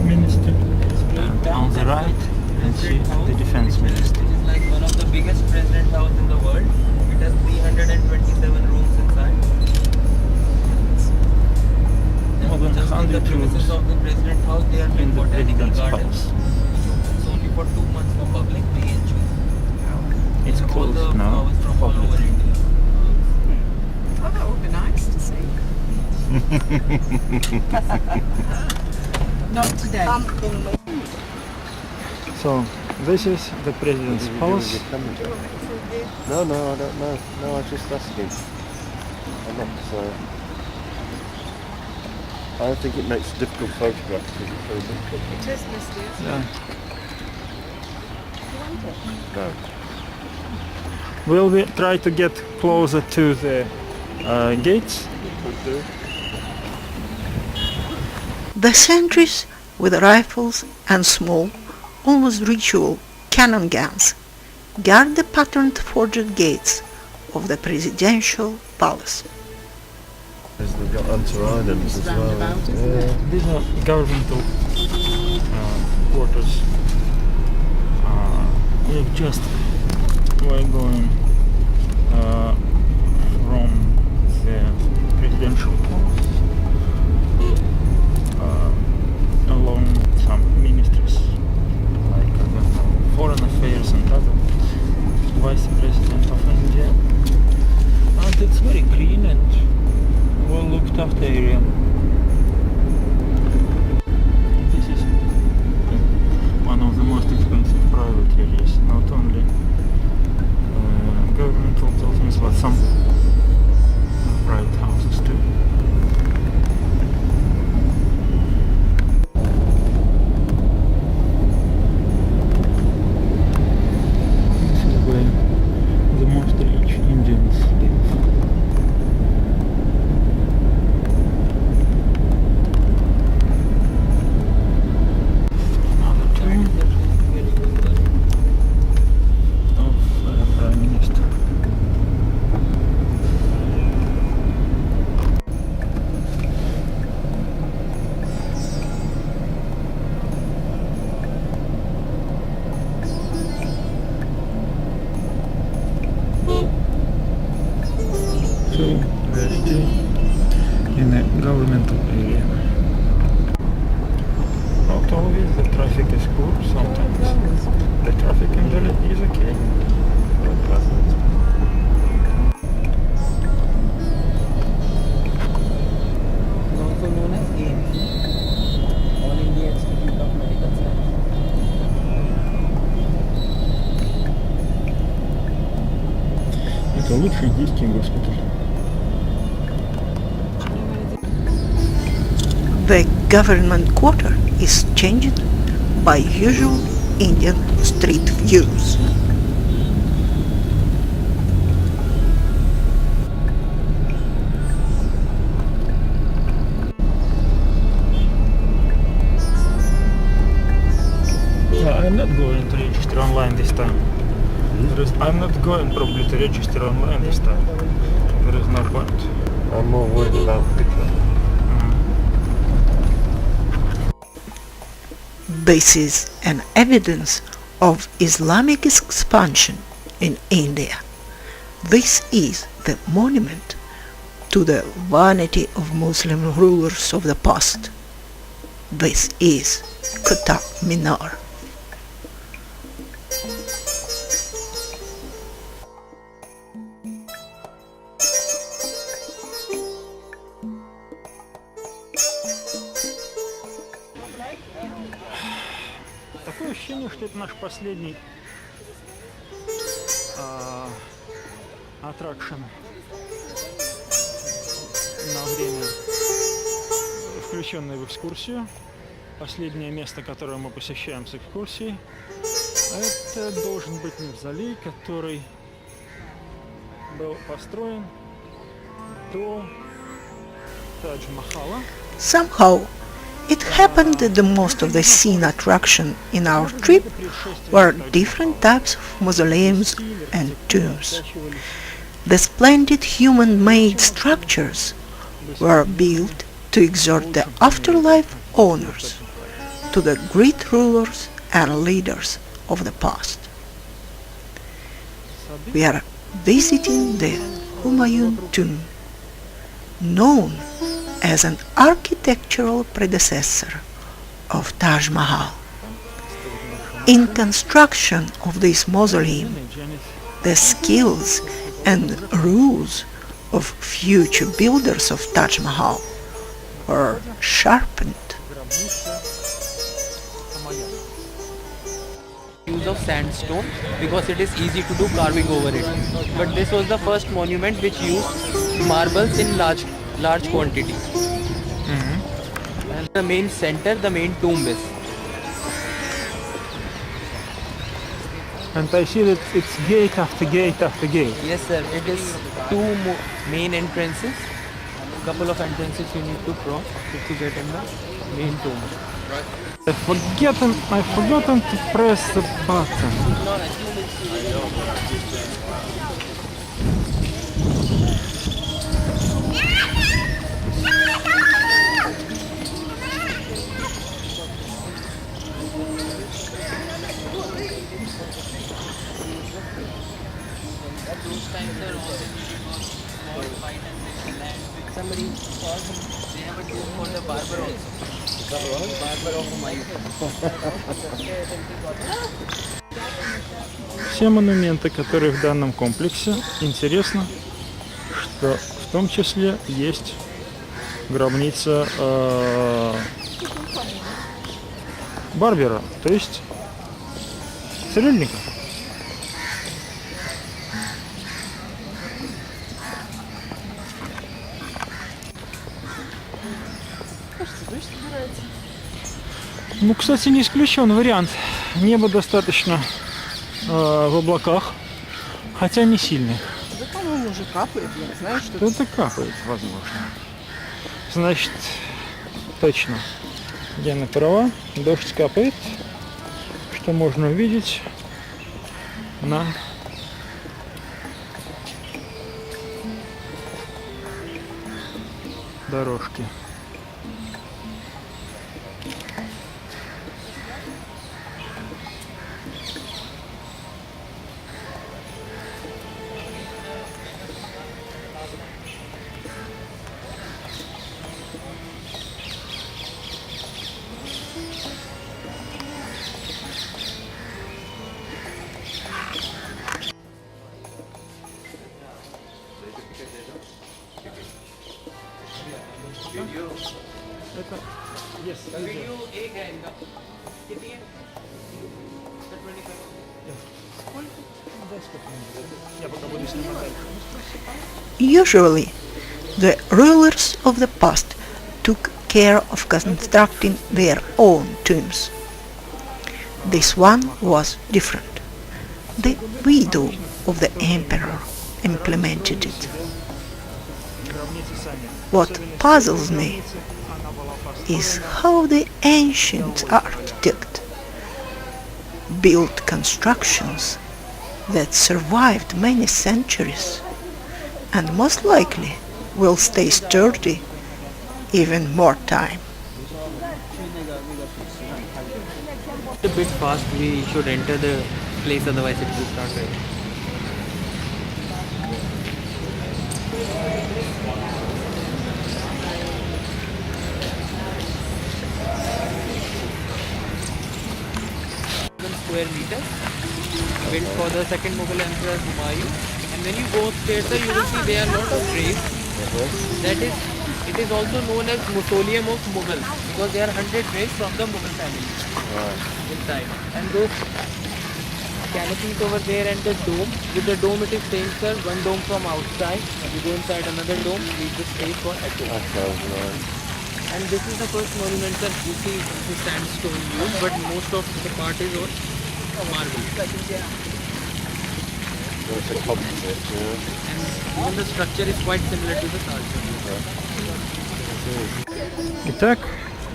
minister. And on the right, you can see the defense minister. Which is like one of the biggest president house in the world. It has 327 rooms inside. More than Just in 100 the premises rooms of the president house, they are in built the botanical president's gardens. palace. It's only for 2 months for public. Free and choose. It's All the closed now flowers from for all over public. India. they? Oh, that would be nice to see. Not today. So, this is the president's palace. No, I don't know. No, I was just asking. I'm not. I think it makes a difficult photograph because it's very difficult. It is misty, isn't Yeah. No. Will we try to get closer to the gates? Could do. The sentries with rifles and small, almost ritual cannon guns guard the patterned forged gates of the presidential palace. They've got anti-items as well. roundabout, isn't it? These are governmental quarters. We're going from the presidential palace along some ministries like foreign affairs and other vice president of India. And it's very clean and well looked after area. This is one of the most expensive private areas, not only governmental buildings but some private houses too. This is where the most rich Indians live. Another tomb of Prime Minister. Это лучший индийский госпиталь. The government quarter is changed by usual Indian street views. I'm not going to register online this time. I'm not going probably to register online this time. There is no point. I'm more worried about picture. This is an evidence of Islamic expansion in India. This is the monument to the vanity of Muslim rulers of the past. This is Qutb Minar. Такое ощущение, что это наш последний аттракшн на время, включенный в экскурсию. Последнее место, которое мы посещаем с экскурсией, это должен быть мавзолей, который был построен до Тадж-Махала. Somehow, it happened that the most of the scene attraction in our trip were different types of mausoleums and tombs. The splendid human-made structures were built to exhort the afterlife honors to the great rulers and leaders of the past. We are visiting the Humayun tomb, known as an architectural predecessor of Taj Mahal. In construction of this mausoleum, the skills and rules of future builders of Taj Mahal were sharpened. Use of sandstone because it is easy to do carving over it. But this was the first monument which used marbles in large quantity. And the main center, the main tomb is. And I see that it's gate after gate after gate. Yes, sir. It is two main entrances. Couple of entrances you need to cross to get in the main tomb. I've forgotten to press the button. Somebody called him, they have a tomb called the barber also. Barber of Humayun. Все монументы, которые в данном комплексе, интересно, что в том числе есть гробница барбера, то есть цирюльника. Ну, кстати, не исключен вариант. Небо достаточно в облаках, хотя не сильных. Да, по-моему, уже капает, я знаю, что Что-то капает, возможно. Значит, точно. Диана права, дождь капает, что можно увидеть на дорожке. Это yes, Video एक है इनका कितनी है? 25. сколько? 10 Usually, the rulers of the past took care of constructing their own tombs. This one was different. The widow of the emperor implemented it. What puzzles me is how the ancient architect built constructions that survived many centuries and most likely will stay sturdy even more time. A bit fast, we should enter the place, otherwise it will start raining. Square meters built for the second Mughal Emperor Humayun, and when you go upstairs sir, you will see there are a lot of graves. That is, it is also known as mausoleum of Mughal because there are 100 graves from the Mughal family inside. And those canopies over there and the dome, with the dome it is same sir, one dome from outside, you go inside another dome, leave the space for echo. And this is the first monument sir, you see the sandstone used, but most of the part is on marble. It's a composite, yeah. And even the structure is quite similar to the Taj Mahal. Итак,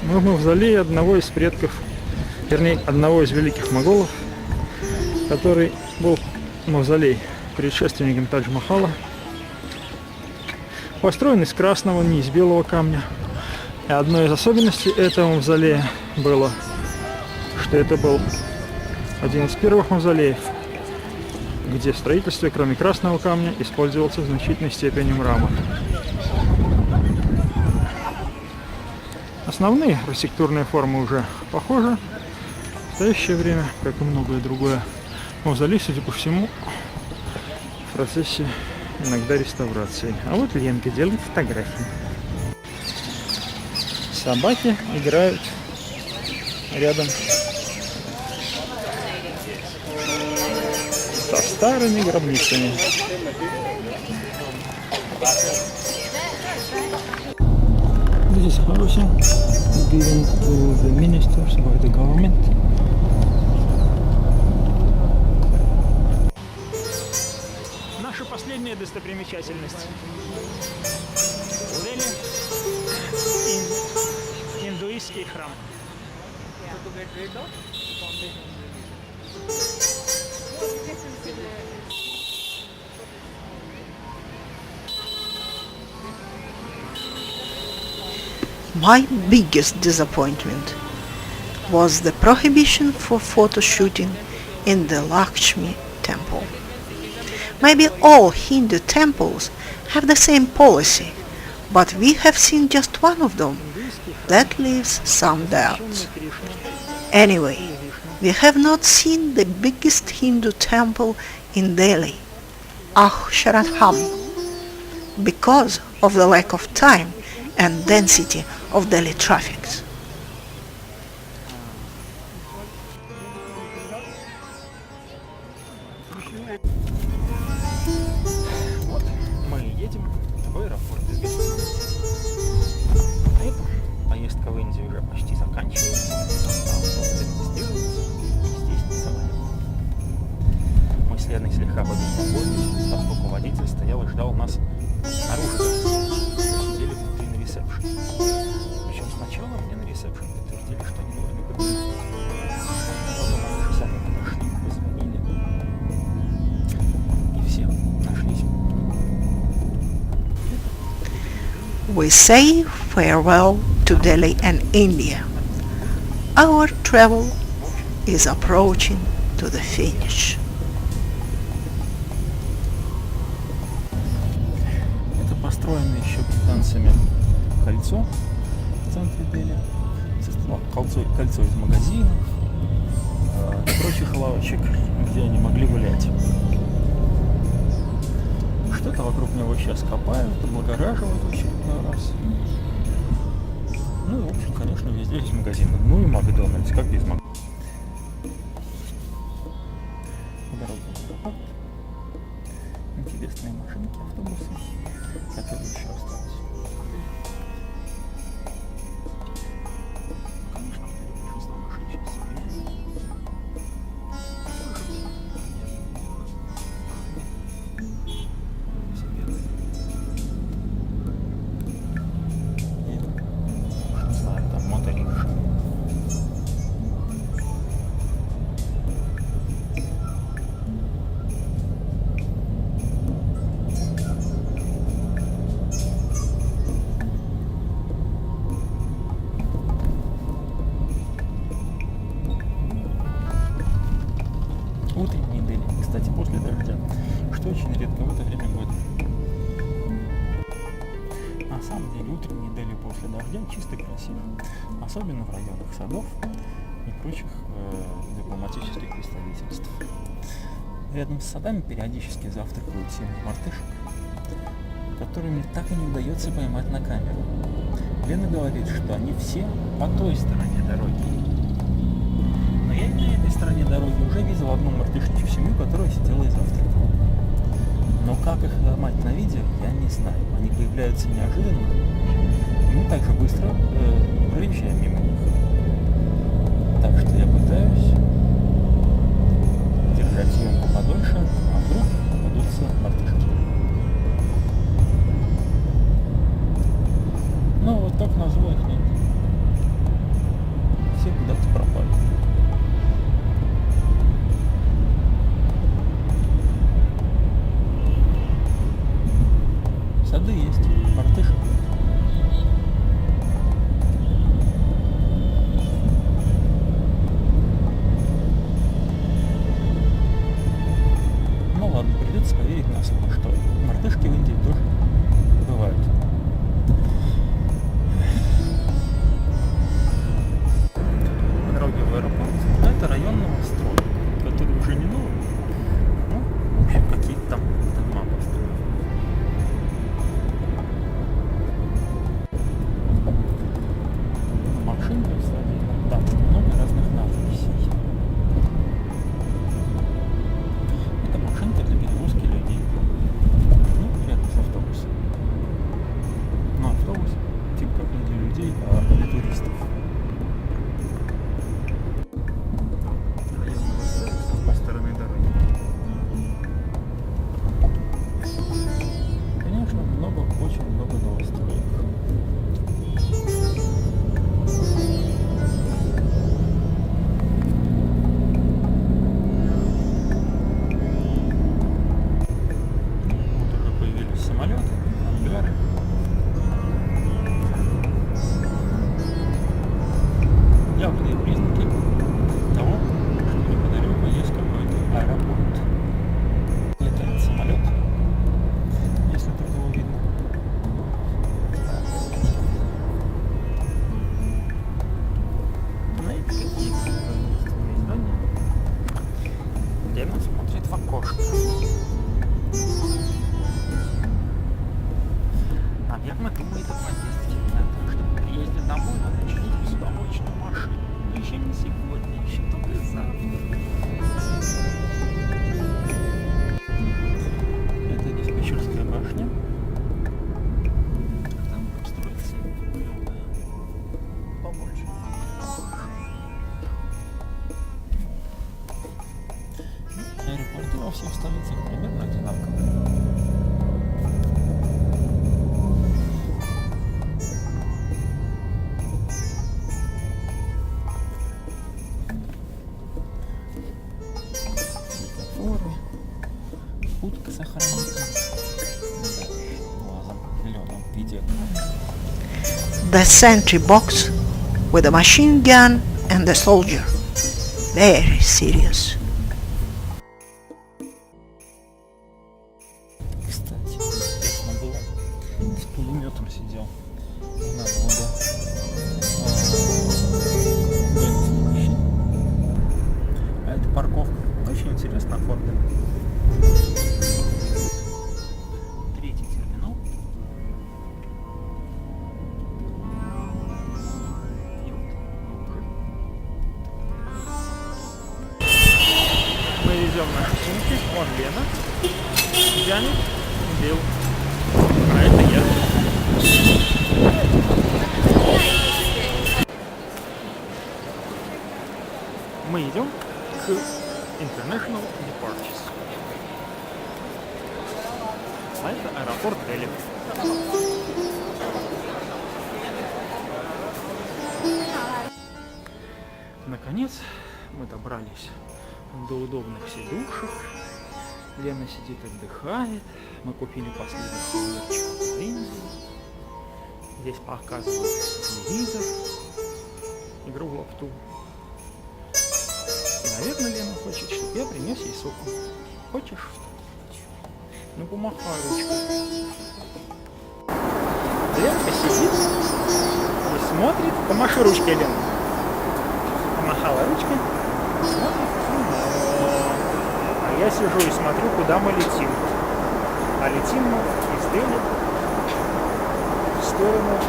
мы в мавзолее одного из предков, вернее, одного из великих моголов, который был мавзолей предшественником Тадж-Махала, построен из красного, не из белого камня. И одной из особенностей этого мавзолея было, что это был один из первых мавзолеев, где в строительстве, кроме красного камня, использовался в значительной степени мрамор. Основные архитектурные формы уже похожи. В настоящее время, как и многое другое, мавзолей, судя по всему, в процессе иногда реставрации. А вот Ленка делает фотографии. Собаки играют рядом со старыми гробницами. This is housing given to the ministers by the government. Наша последняя достопримечательность. Дели. Индуистский храм. My biggest disappointment was the prohibition for photo shooting in the Lakshmi temple. Maybe all Hindu temples have the same policy, but we have seen just one of them. That leaves some doubts. Anyway, we have not seen the biggest Hindu temple in Delhi, Agra-Delhi, because of the lack of time and density of Delhi traffic. Вот мы едем в аэропорт из гостиницы. Эта поездка в Индию уже почти заканчивается. Здесь самолет. Мы с Леной слегка побеспокоились, поскольку водитель стоял и ждал нас снаружи. Сидели внутри на ресепшене. Причем сначала мне на ресепшене подтвердили, что они должны подъехать. Потом они уже сами подошли, позвонили. И все нашлись. We say farewell to Delhi and India. Our travel is approaching to the finish. Это построено еще британцами кольцо в центре Дели. Кольцо из магазинов и прочих лавочек, где они могли гулять. Что-то вокруг него сейчас копают, облагораживают в очередной раз. Ну и, в общем, конечно, везде есть магазины. Ну и Макдональдс, как без Макдональдса. общественные машинки, автобусы, которые еще остались. Конечно, большинство машин сейчас современные. Все белые. И, не знаю, там моторикша. Утренние Дели, кстати, после дождя, что очень редко в это время года. На самом деле, утренние Дели после дождя чисто красиво, особенно в районах садов и прочих дипломатических представительств. Рядом с садами периодически завтракают семьи мартышек, которыми так и не удается поймать на камеру. Лена говорит, что они все по той стороне дороги. Но я и на этой стороне дороги уже видел одну мартышечью семью, которая сидела и завтракала. Но как их ломать на видео, я не знаю. Они появляются неожиданно. И мы также быстро проезжаем мимо них. Так что я пытаюсь держать съемку подольше, а вдруг попадутся мартышки. Ну вот так назло их нет. Все куда-то пропали. Сады есть, мартышек нет. Ну ладно, придется поверить на слово, что мартышки в Индии тоже бывают. Дороги в аэропорт — это район новостроек, который уже не новый, ну, в общем, какие-то там дома построены. Машинка, кстати, там много разных надписей. Это машинка для перевозки людей. Ну, рядом с автобусом. Но автобус типа как не для людей, а для туристов. Район новостроек с другой стороны дороги. Конечно, много, очень много новостроек. Самолеты, ангары. Явные признаки того, что неподалеку есть какой-то аэропорт. Летает самолет, если только его видно. Знаете, какие правительственные здания, где она смотрит в окошко. Наверное, думает о поездке. Так что при приезде домой надо чинить посудомоечную машину. Но еще не сегодня, еще только завтра. Это диспетчерская башня. Там строится новая, побольше. Аэропорты во всех столицах примерно одинаковые. Утка с охранником. Глазом зеленым видео. The sentry box with a machine gun and a soldier. Very serious. Кстати, интересно было. С пулеметом сидел. Надо было бы. А это парковка. Очень интересно оформлена. Третий терминал. Мы везем наши сумки. Вон Лена. тянет Билл. А это я. Мы идем к International Departures. А это аэропорт Дели. Наконец мы добрались до удобных сидушек. Лена сидит, отдыхает. Мы купили последний сувенирчик в Индии. Здесь показывают телевизор, игру в лапту. И, наверное, Лена хочет, чтобы я принес ей соку. Хочешь? Ну, помахай ручкой. Ленка сидит и смотрит. Помаши ручкой, Лена. Помахала ручкой. Смотрит. А я сижу и смотрю, куда мы летим. А летим мы из Дели в сторону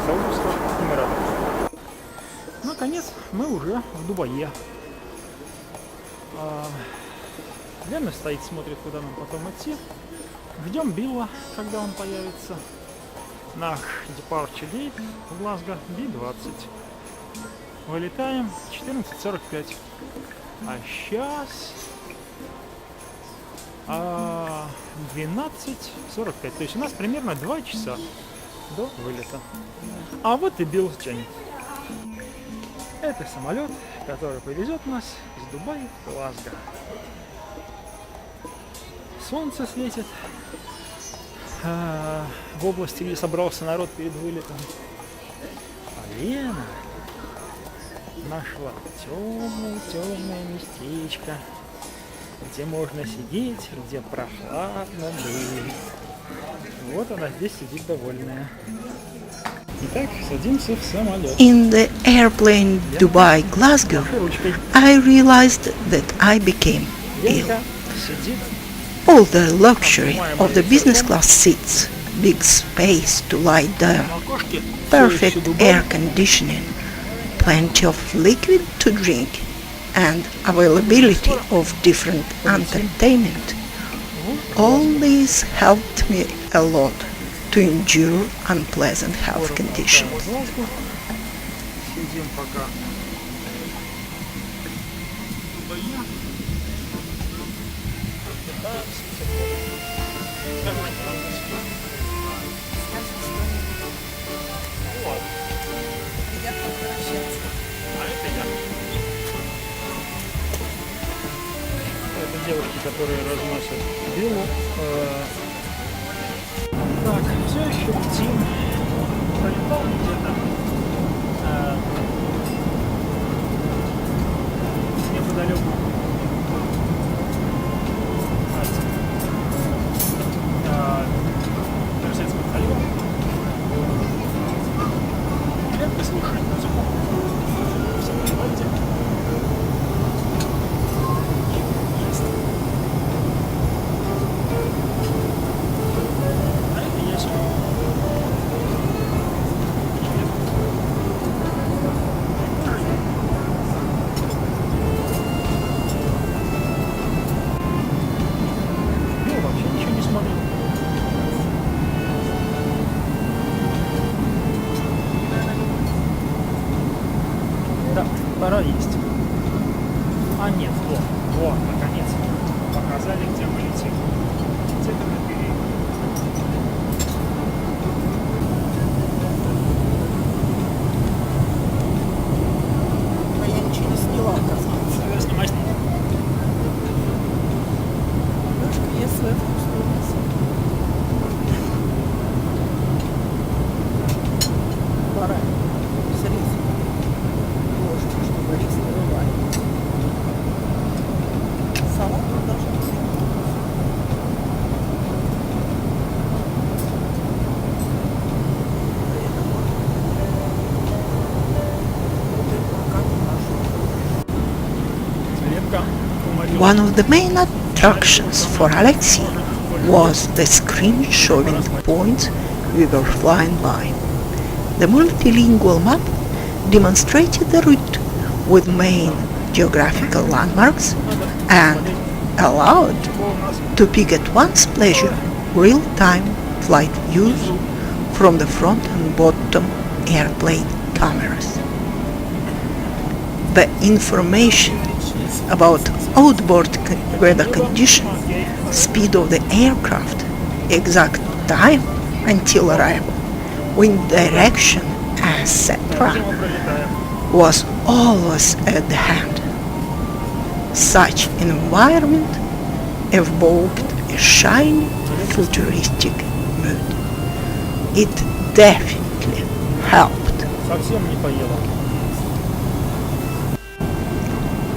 Саудовских Эмиратов. Наконец, мы уже в Дубае. Лена стоит, смотрит, куда нам потом идти. Ждем Билла, когда он появится. Наш departure date в Глазго B20. Вылетаем 14:45. А сейчас 12:45. То есть у нас примерно 2 часа до вылета. А вот и Билл тянет. Это самолет, который повезет нас из Дубая в Глазго. Солнце светит в области, где собрался народ перед вылетом. А Лена нашла темное местечко, где можно сидеть, где прохладно быть. Вот она здесь сидит довольная. Итак, садимся в самолет. In the airplane Dubai-Glasgow, I realized that I became ill. Ленка сидит. All the luxury of the business class seats, big space to lie down, на окошке. perfect Всё еще air conditioning, plenty of liquid to drink, and availability of different entertainment. All this helped me a lot to endure unpleasant health conditions. Сидим пока. Это девушки, которые разносят Биллу. Так, все еще летим. Пролетал где-то неподалеку от Персидского залива. Редко слушать музыку в самолете. А это я сижу. Ну, вообще ничего не смотрит. Да, пора есть. А нет, вот, наконец показали, где мы летим. Где-то на период. А я ничего не сняла, оказывается. Снимай. Немножко если вкусную мясо. Баранину. Срез. Ложку, чтобы рис не вываливать. Салат он должен быть. One of the main attractions for Alexei was the screen showing the points we were flying by. The multilingual map demonstrated the route with main geographical landmarks and allowed to pick at one's pleasure real-time flight views from the front and bottom airplane cameras. The information about outboard weather conditions, speed of the aircraft, exact time until arrival, wind direction, etc. was always at hand. Such environment evoked a shiny, futuristic mood. It definitely helped. Совсем не поела.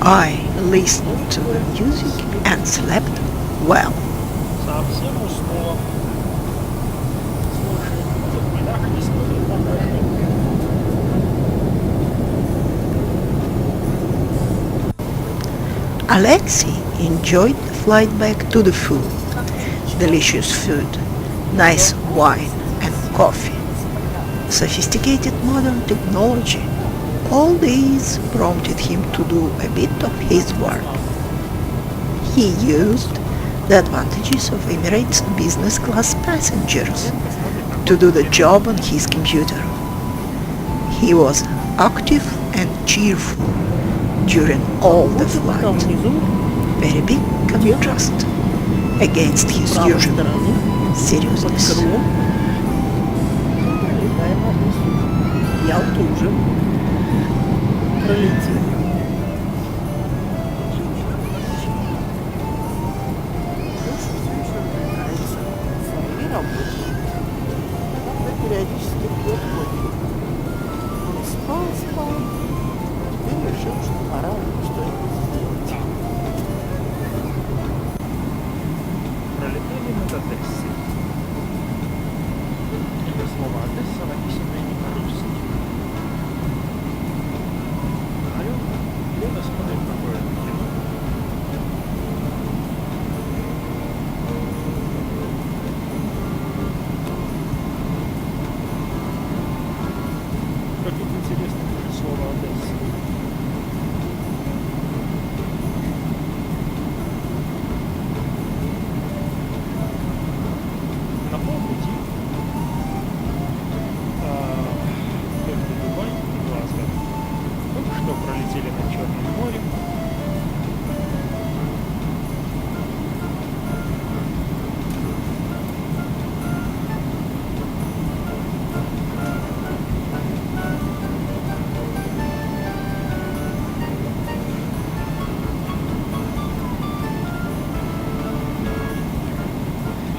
I listened to the music and slept well. Совсем уснула. Слушай, тут не надо не смотреть на дождь. Alexei enjoyed the flight back to the food. Delicious food, nice wine and coffee, sophisticated modern technology. All these prompted him to do a bit of his work. He used the advantages of Emirates business class passengers to do the job on his computer. He was active and cheerful during all the flight. Very big contrast against his usual seriousness. Я тоже пролетел. Периодически пьет кофе. Он спал, теперь решил, что пора что-нибудь сделать. Пролетали мы до Одессы. Это слово Одесса написано не по-русски. Лена смотрит такое кино. Как это интересно, тоже слово Одесса. На полпути только Дубай и Глазго. Только что пролетели над Черным морем.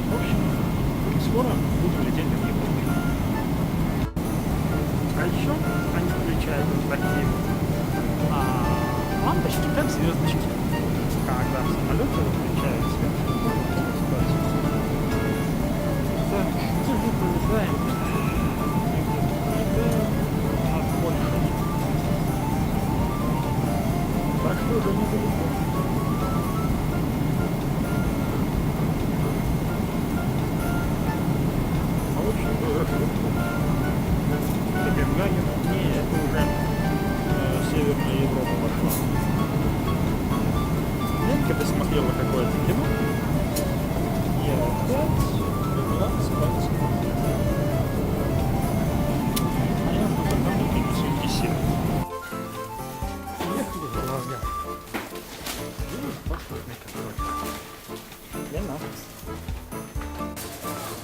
В общем, скоро будем лететь в Европу. А еще они включают такие лампочки, как звездочки. Когда в самолете выключают свет. Так, где мы пролетаем? Пролетаем над Польшей. Так что уже недалеко. В общем, Копенгаген, не, это уже Северная Европа пошла. Ленка досмотрела какое-то кино. Я опять легла спать. А я уже давно не сидел. Приехали в Глазго. Видишь, паспортный контроль. Лена.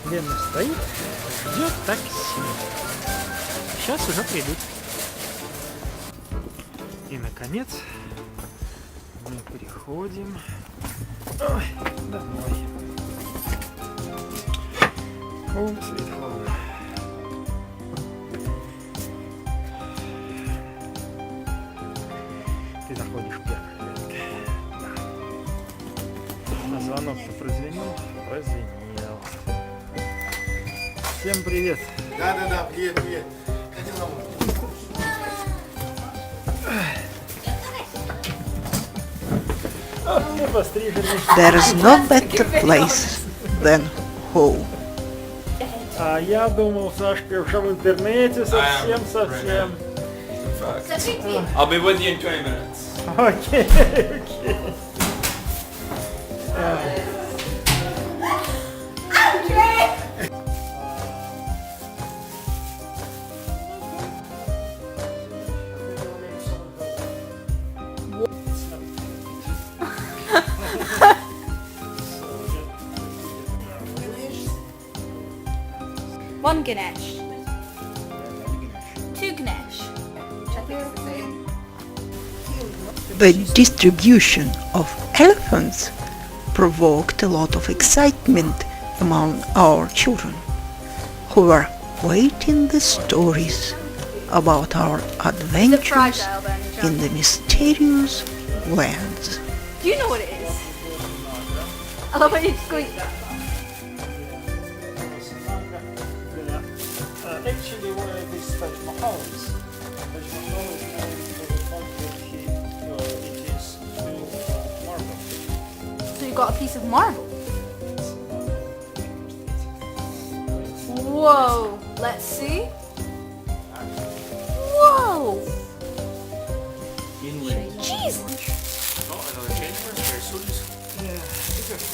Лена стоит, ждет такси. Сейчас уже придут. И наконец мы приходим домой. Home sweet home. Ты заходишь первый. Да. А звонок-то прозвенел? Прозвенел. Всем привет. Да, привет. Ходи домой. Мы пострижены. There is no better place than home. А я думал, Сашка, что в интернете совсем. I'll be with you in 20 minutes. Окей. one Ganesh. Two Ganesh. Which I think is the same. The distribution of elephants provoked a lot of excitement among our children, who were waiting the stories about our Is it adventures fragile then, John? in the mysterious lands. Do you know what it is? I love how you're just going. Actually, where this Taj Mahal is named for the fact that it is built of marble. So you got a piece of marble. Whoa! Let's see. Whoa! Jesus!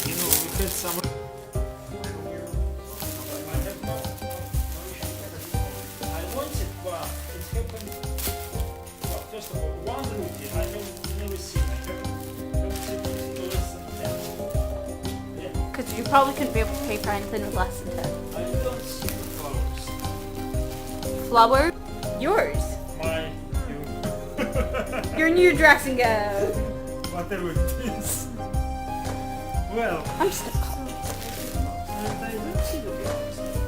You know, we had some. I wanted, but it happened. Well, first of all, one rupee I never seen. I haven't seen anything less than 10. Yeah, Because you probably couldn't be able to pay for anything with less than 10. I don't see the flowers. Flower? Yours. My, you. Your new dressing gown. Whatever it is. Well, I'm just. I don't see the flowers.